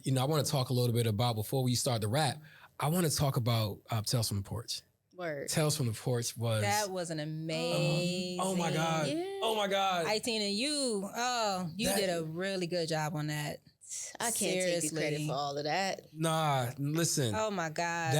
you know, I want to talk a little bit about, before we start the rap, I want to talk about Tales from the Porch. Word. Tales from the Porch was an amazing. Oh my God. Yeah. Oh my God. Aitina, you did a really good job on that. I can't take the credit for all of that. Nah, listen. Oh my God.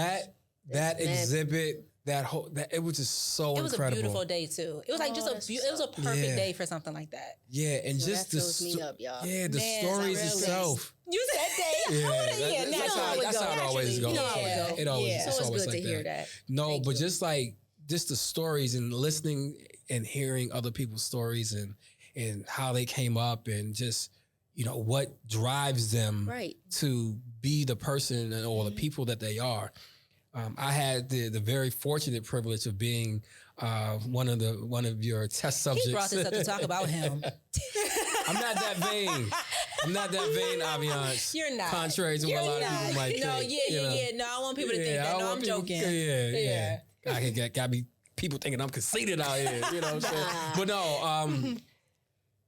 That exhibit, it was just so incredible. It was a beautiful day too. It was like it was a perfect day for something like that. Yeah, and so just that fills me up, y'all. Yeah, the stories itself. You said that day. That's how it always goes. It always. So it's good like to hear that. No, Thank but you. just the stories and listening and hearing other people's stories and how they came up, and just, you know, what drives them to be the person or the people that they are. I had the very fortunate privilege of being one of your test subjects. He brought this up to talk about him. I'm not that vain. Avi. You're not. Contrary to what a lot of people might think. No, I want people to think that. No, I'm joking. Yeah. Got me people thinking I'm conceited out here. You know what I'm saying? But no,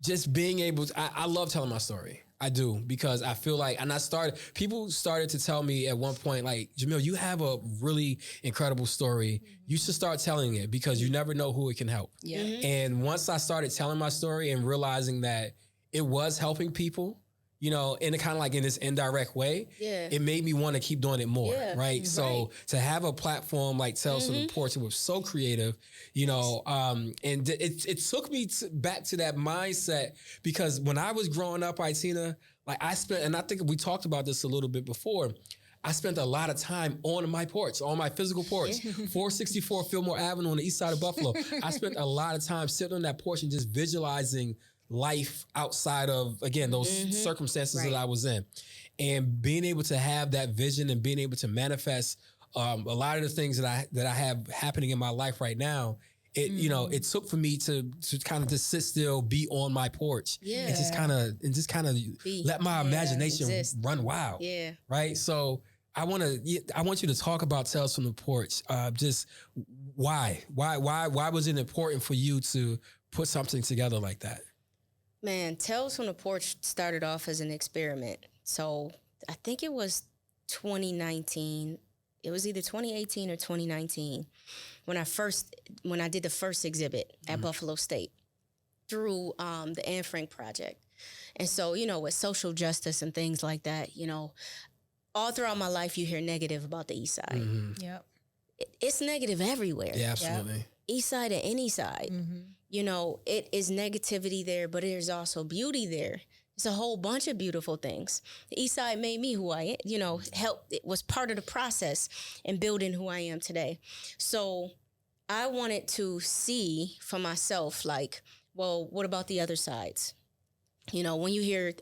just being able to, I love telling my story. I do, because I feel like, and people started to tell me at one point, like, Jamil, you have a really incredible story. You should start telling it, because you never know who it can help. Yeah. And once I started telling my story and realizing that it was helping people, you know, in a kind of like in this indirect way, it made me want to keep doing it more, right? So to have a platform like Tales from the Porch, it was so creative, you know, and it took me back to that mindset, because when I was growing up, Aitina, like I spent, and I think we talked about this a little bit before, I spent a lot of time on my porch, on my physical porch, 464 Fillmore Avenue on the east side of Buffalo. I spent a lot of time sitting on that porch and just visualizing life outside of, again, those circumstances that I was in, and being able to have that vision and being able to manifest a lot of the things that I have happening in my life right now. It you know, it took for me to kind of just sit still, be on my porch, and just kind of let my imagination run wild. Right. So I want you to talk about Tales from the Porch. Just why was it important for you to put something together like that? Man, Tales from the Porch started off as an experiment. So I think it was 2019. It was either 2018 or 2019 when I did the first exhibit at Buffalo State through the Anne Frank Project. And so, with social justice and things like that, all throughout my life, you hear negative about the East Side. Mm-hmm. Yep. It's negative everywhere. Yeah, absolutely. Yep. East Side or any side. Mm-hmm. It is negativity there, but there's also beauty there. It's a whole bunch of beautiful things. The East Side made me who I am, it was part of the process in building who I am today. So I wanted to see for myself, like, well, what about the other sides? When you hear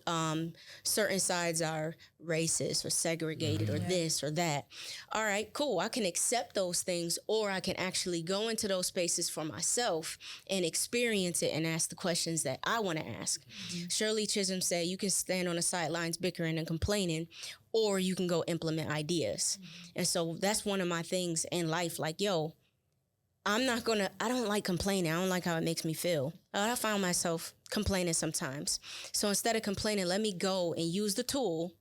certain sides are racist or segregated or this or that, all right, cool. I can accept those things, or I can actually go into those spaces for myself and experience it and ask the questions that I want to ask. Mm-hmm. Shirley Chisholm said, you can stand on the sidelines bickering and complaining, or you can go implement ideas. Mm-hmm. And so that's one of my things in life. Like, I don't like complaining. I don't like how it makes me feel. I found myself complaining sometimes. So instead of complaining, let me go and use the tool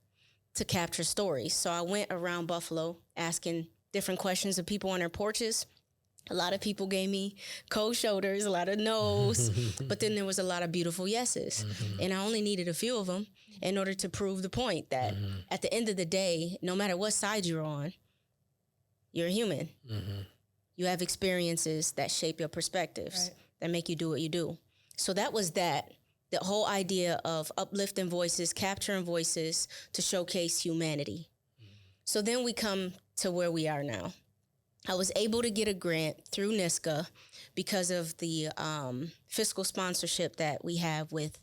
to capture stories. So I went around Buffalo asking different questions of people on their porches. A lot of people gave me cold shoulders, a lot of no's, but then there was a lot of beautiful yeses. Mm-hmm. And I only needed a few of them in order to prove the point that at the end of the day, no matter what side you're on, you're a human. Mm-hmm. You have experiences that shape your perspectives, that make you do what you do. So that was the whole idea of uplifting voices, capturing voices to showcase humanity. So then we come to where we are now. I was able to get a grant through NISCA because of the fiscal sponsorship that we have with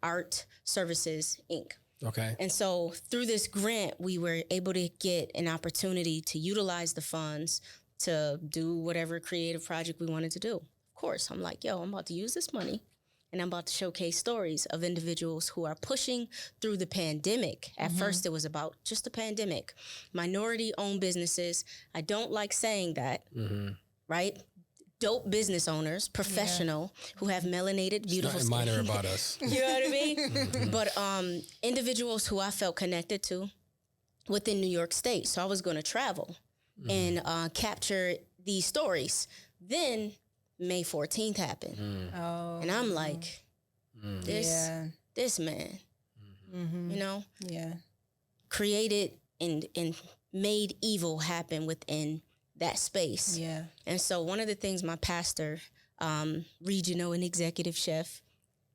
Art Services, Inc. Okay. And so through this grant, we were able to get an opportunity to utilize the funds to do whatever creative project we wanted to do. Of course, I'm like, I'm about to use this money and I'm about to showcase stories of individuals who are pushing through the pandemic. At first, it was about just the pandemic. Minority-owned businesses. I don't like saying that, right? Dope business owners, professional, who have melanated, beautiful skin. Minor about us. You know what I mean? But individuals who I felt connected to within New York State. So I was going to travel and capture these stories. Then May 14th happened. Oh. And I'm like, this man, created and made evil happen within that space. Yeah. And so one of the things my pastor, regional and executive chef,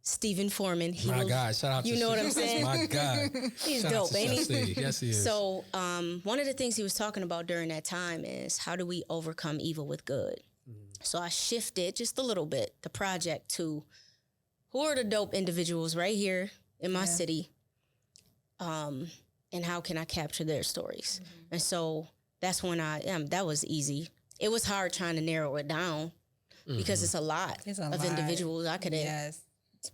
Stephen Foreman. God, shout out to you know what I'm saying? My God. He's dope, ain't he? Steve. Yes, he is. So one of the things he was talking about during that time is how do we overcome evil with good? So I shifted just a little bit the project to who are the dope individuals right here in my city, and how can I capture their stories? And so that's when that was easy. It was hard trying to narrow it down because it's a lot of individuals. I could have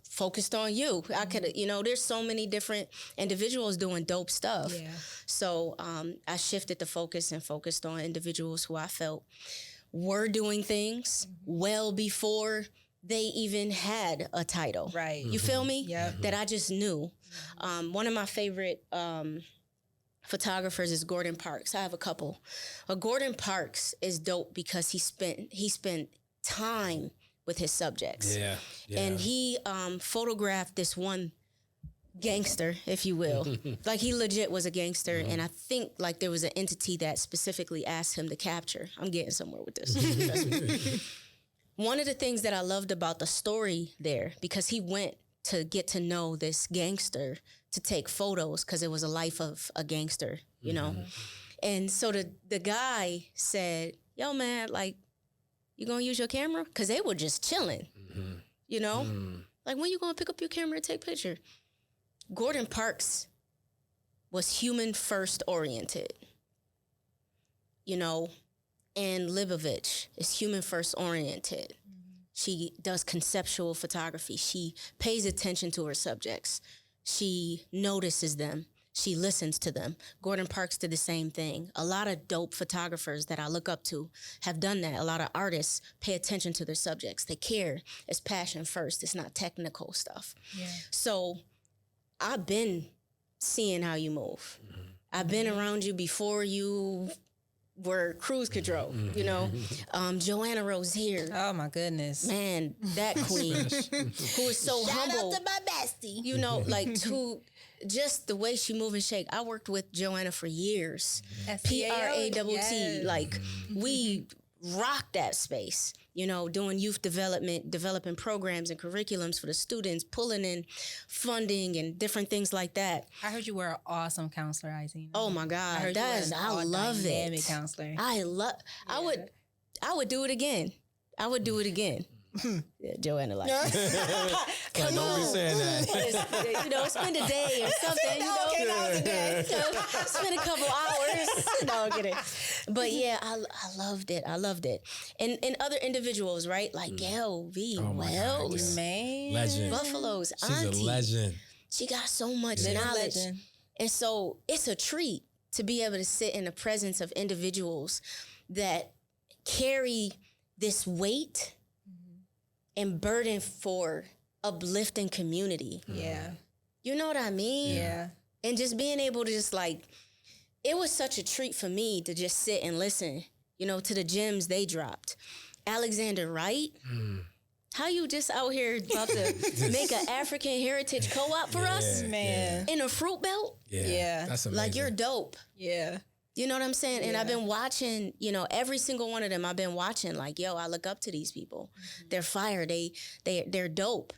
focused on you. I could have, there's so many different individuals doing dope stuff. Yeah. So I shifted the focus and focused on individuals who I felt were doing things well before they even had a title. Right. You feel me? Yeah. That I just knew. One of my favorite photographers is Gordon Parks. I have a couple. Gordon Parks is dope because he spent time with his subjects. Yeah. And he photographed this one gangster, if you will. Like he legit was a gangster. And I think like there was an entity that specifically asked him to capture. I'm getting somewhere with this. Trust me. One of the things that I loved about the story there, because he went to get to know this gangster to take photos because it was a life of a gangster, you know? And so the guy said, yo, man, like, you gonna use your camera? Because they were just chilling, you know? Like, when you gonna pick up your camera and take a picture? Gordon Parks was human first oriented, you know? And Libovich is human first oriented. She does conceptual photography. She pays attention to her subjects. She notices them. She listens to them. Gordon Parks did the same thing. A lot of dope photographers that I look up to have done that. A lot of artists pay attention to their subjects. They care. It's passion first. It's not technical stuff. Yeah. So I've been seeing how you move. I've been around you before you were cruise control, you know. Joanna Rozier. Oh my goodness. Man, that queen who is so humble. Shout out to my bestie. You know, like just the way she move and shake. I worked with Joanna for years. PRAWT. Yes. Like we rocked that space, you know, doing youth development, developing programs and curriculums for the students, pulling in funding and different things like that. I heard you were an awesome counselor, Aitina. Oh my God. I love it. Counselor. I would do it again. I would do it again. Yeah, Joanna like don't be saying that. you know, spend a day or something. You know, okay, that was a day. Spend a couple hours. No, I'm kidding. But yeah, I loved it. I loved it. And other individuals, right? Like Gail V. Wells, man, legend. Buffalo's She's auntie. a legend. She got so much knowledge, and so it's a treat to be able to sit in the presence of individuals that carry this weight and burden for uplifting community. Yeah. You know what I mean? Yeah. And just being able to just like, it was such a treat for me to just sit and listen, you know, to the gems they dropped. Alexander Wright, how you just out here about to make an African heritage co-op for us? Man. In a fruit belt? Yeah. That's amazing. Like you're dope. Yeah. You know what I'm saying? And I've been watching, you know, every single one of them I've been watching like, yo, I look up to these people. They're fire. They're dope.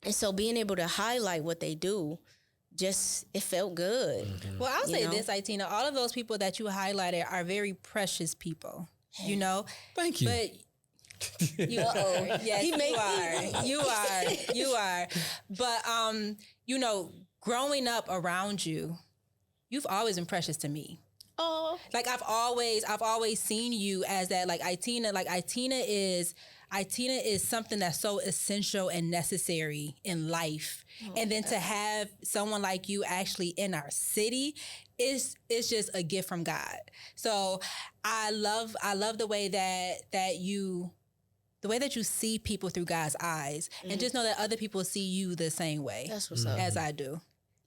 And so being able to highlight what they do, just, it felt good. Well, I'll say this, Aitina, all of those people that you highlighted are very precious people, you know? Thank you. But yes, you are. But, you know, growing up around you, you've always been precious to me. Oh, Like I've always seen you as that, like Aitina is something that's so essential and necessary in life. And then to have someone like you actually in our city is just a gift from God. So I love the way that you see people through God's eyes, and just know that other people see you the same way. That's what's up. As I do.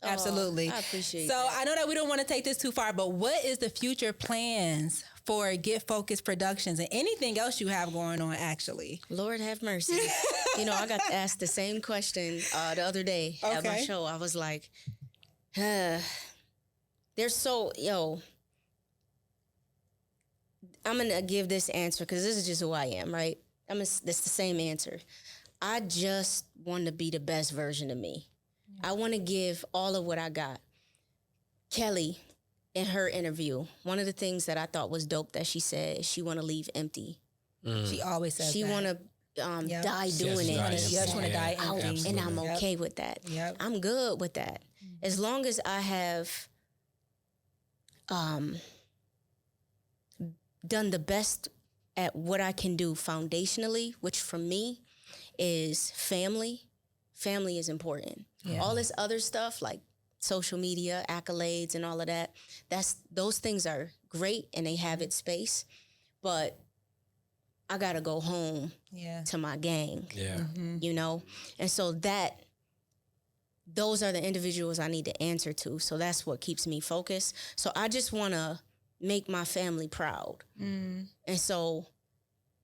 Absolutely. I appreciate so that. I know that we don't want to take this too far, but what is the future plans for Get Focused Productions and anything else you have going on, actually? Lord have mercy. You know, I got asked the same question the other day at my show. I was like, I'm going to give this answer because this is just who I am, right? That's the same answer. I just want to be the best version of me. I want to give all of what I got. Kelly, in her interview, one of the things that I thought was dope that she said is she want to leave empty. She always says she that. want to die doing it. She just want to die empty. And I'm okay with that. Yep. I'm good with that. As long as I have done the best at what I can do foundationally, which for me is family. Family is important. Yeah. All this other stuff like social media, accolades and all of that, those things are great and they have its space, but I got to go home to my gang, you know? And so those are the individuals I need to answer to. So that's what keeps me focused. So I just want to make my family proud. And so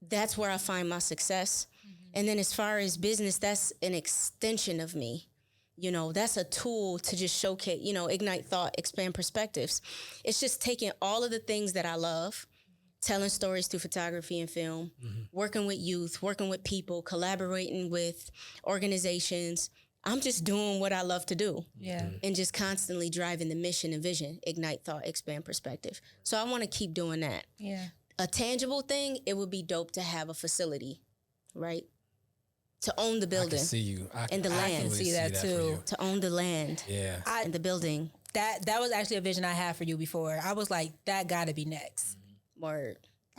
that's where I find my success. And then as far as business, that's an extension of me. You know, that's a tool to just showcase, you know, ignite thought, expand perspectives. It's just taking all of the things that I love, telling stories through photography and film, working with youth, working with people, collaborating with organizations. I'm just doing what I love to do. Yeah. And just constantly driving the mission and vision, ignite thought, expand perspective. So I want to keep doing that. Yeah. A tangible thing, it would be dope to have a facility, right? To own the building. I can see you. And the land. I can see that too. To own the land. Yeah. And the building. That was actually a vision I had for you before. I was like, that gotta be next. Word.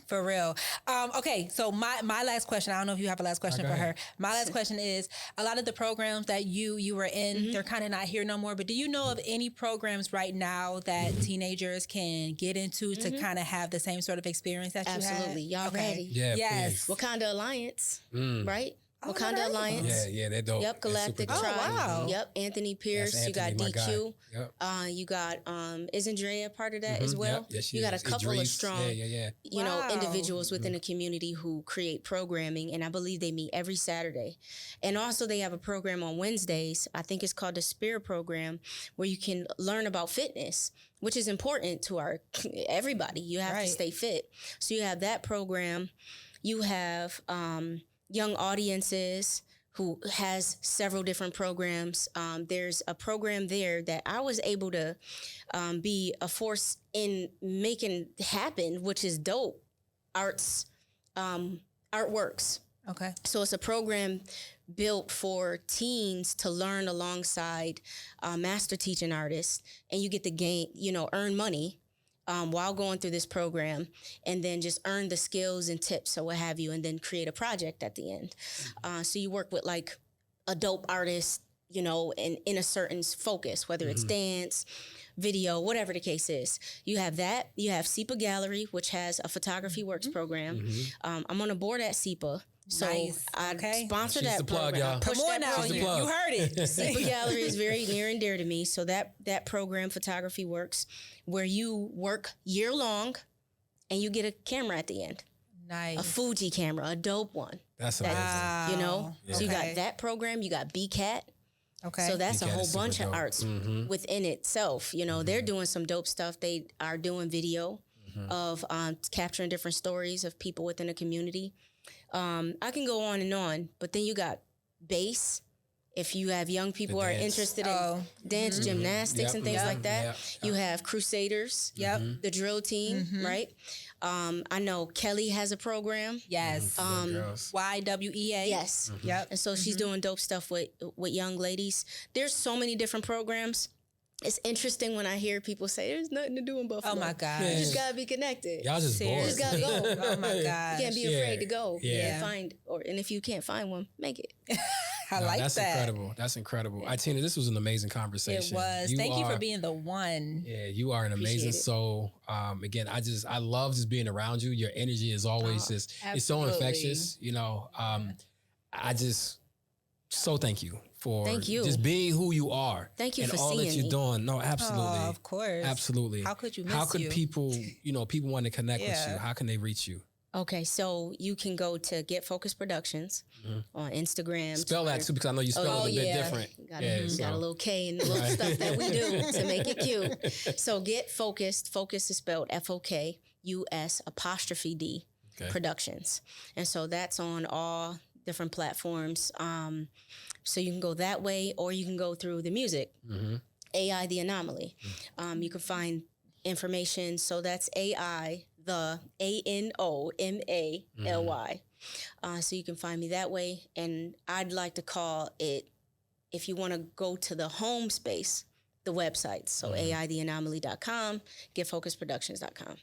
For real. Okay, so my last question, I don't know if you have a last question for her. My last question is, a lot of the programs that you were in, they're kind of not here no more, but do you know of any programs right now that teenagers can get into to kind of have the same sort of experience that you had? Absolutely. Y'all ready? Yeah, yes. please. Wakanda Alliance, right? Oh, Wakanda Alliance. Yeah, they're dope. Yep, Galactic They're super Tribe. dope. wow. Yep, Anthony Pierce. That's You got Anthony, my DQ. guy. Yep. You got isn't Drea part of that as well? Yep. Yes, she you got a is. couple of Idris. strong, Yeah. you know, Wow. individuals within the community who create programming, and I believe they meet every Saturday. And also they have a program on Wednesdays. I think it's called the Spirit Program, where you can learn about fitness, which is important to our everybody. You have to stay fit. So you have that program. You have young audiences who has several different programs. There's a program there that I was able to be a force in making happen, which is dope. Artworks. Okay. So it's a program built for teens to learn alongside master teaching artists, and you get to earn money while going through this program, and then just earn the skills and tips or what have you, and then create a project at the end. So you work with like a dope artist, you know, in a certain focus, whether it's dance, video, whatever the case is. You have that. You have SEPA Gallery, which has a photography works program. I'm on a board at SEPA. So Nice. I Okay. sponsor She's that the plug, program. y'all. Push Come on that now, She's the you plug. heard it. SEPA Gallery is very near and dear to me. So that program, photography works, where you work year long and you get a camera at the end. Nice. A Fuji camera, a dope one. That's amazing. Wow. You know? So you Okay. got that program, you got BCAT. Okay. So that's a BCAT whole is super bunch of dope. arts within itself. You know, they're doing some dope stuff. They are doing video of capturing different stories of people within a community. I can go on, but then you got bass. If you have young people who are dance. interested in dance, gymnastics, and things like that, you have Crusaders, the drill team, right? I know Kelly has a program. yes. Girls. YWEA. Yes. Yep. And so she's doing dope stuff with young ladies. There's so many different programs. It's interesting when I hear people say there's nothing to do in Buffalo. Oh my gosh. You just gotta be connected. Y'all just bored. You just gotta go. Oh my gosh. You can't be afraid to go. Yeah. And find, and if you can't find one, make it. I like that's that. incredible. That's incredible. Aitina, this was an amazing conversation. It was. Thank you for being the one. Yeah, you are an amazing Appreciate it. soul. Again, I love just being around you. Your energy is always just, it's so absolutely. infectious. You know, I just, so thank you for Thank you. just being who you are. Thank you and for all that seeing you're me. doing. No, absolutely. Oh, of course. Absolutely. How could you How miss could you? people, people want to connect with Yeah. you? How can they reach you? Okay, so you can go to Get Focused Productions on Instagram. Spell that too, because I know you spell it a bit different. Got a little K and the little stuff that we do to make it cute. So Get Focused. Focus is spelled FOKUS''D Okay. Productions. And so that's on all different platforms. So you can go that way, or you can go through the music. AI the Anomoly. You can find information. So that's AI the ANOMALY. So you can find me that way. And I'd like to call it, if you want to go to the home space, the website. So AITheAnomaly.com, GetFocusedProductions.com.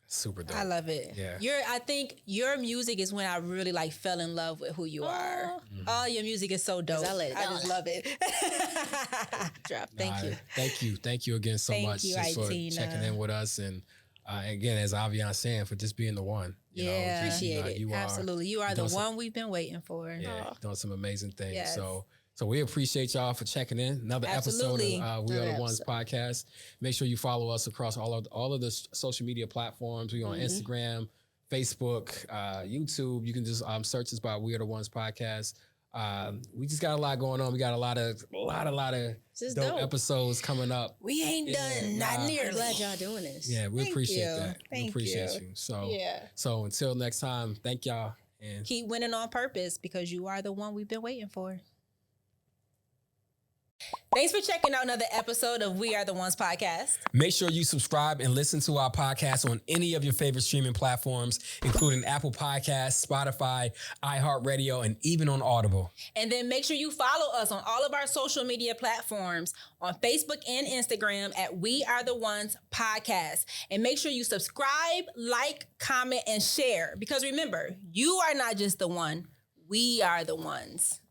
Super dope. I love it. Yeah. I think your music is when I really like fell in love with who you are. All your music is so dope. I let it I out. just love it. Drop. Thank you. Thank you. Thank you again so Thank much you, just for Aitina. checking in with us. And again, as Avian saying, for just being the one. Yeah. Appreciate it. You are Absolutely. You are the doing some- one we've been waiting for. Yeah, doing some amazing things. Yes. So we appreciate y'all for checking in. Another Absolutely. episode of We Are the Another Ones podcast. Make sure you follow us across all of the social media platforms. We on Instagram, Facebook, YouTube. You can just search us by We Are the Ones podcast. We just got a lot going on. We got a lot of This is dope dope. episodes coming up. We ain't done, not I'm nearly. glad y'all doing this. Yeah, we Thank appreciate you. that. We Thank appreciate you. you. So Yeah. so until next time, thank y'all. And Keep winning on purpose because you are the one we've been waiting for. Thanks for checking out another episode of We Are the Ones podcast. Make sure you subscribe and listen to our podcast on any of your favorite streaming platforms, including Apple Podcasts, Spotify, iHeartRadio, and even on Audible. And then make sure you follow us on all of our social media platforms on Facebook and Instagram at We Are the Ones podcast. And make sure you subscribe, like, comment, and share. Because remember, you are not just the one. We are the ones.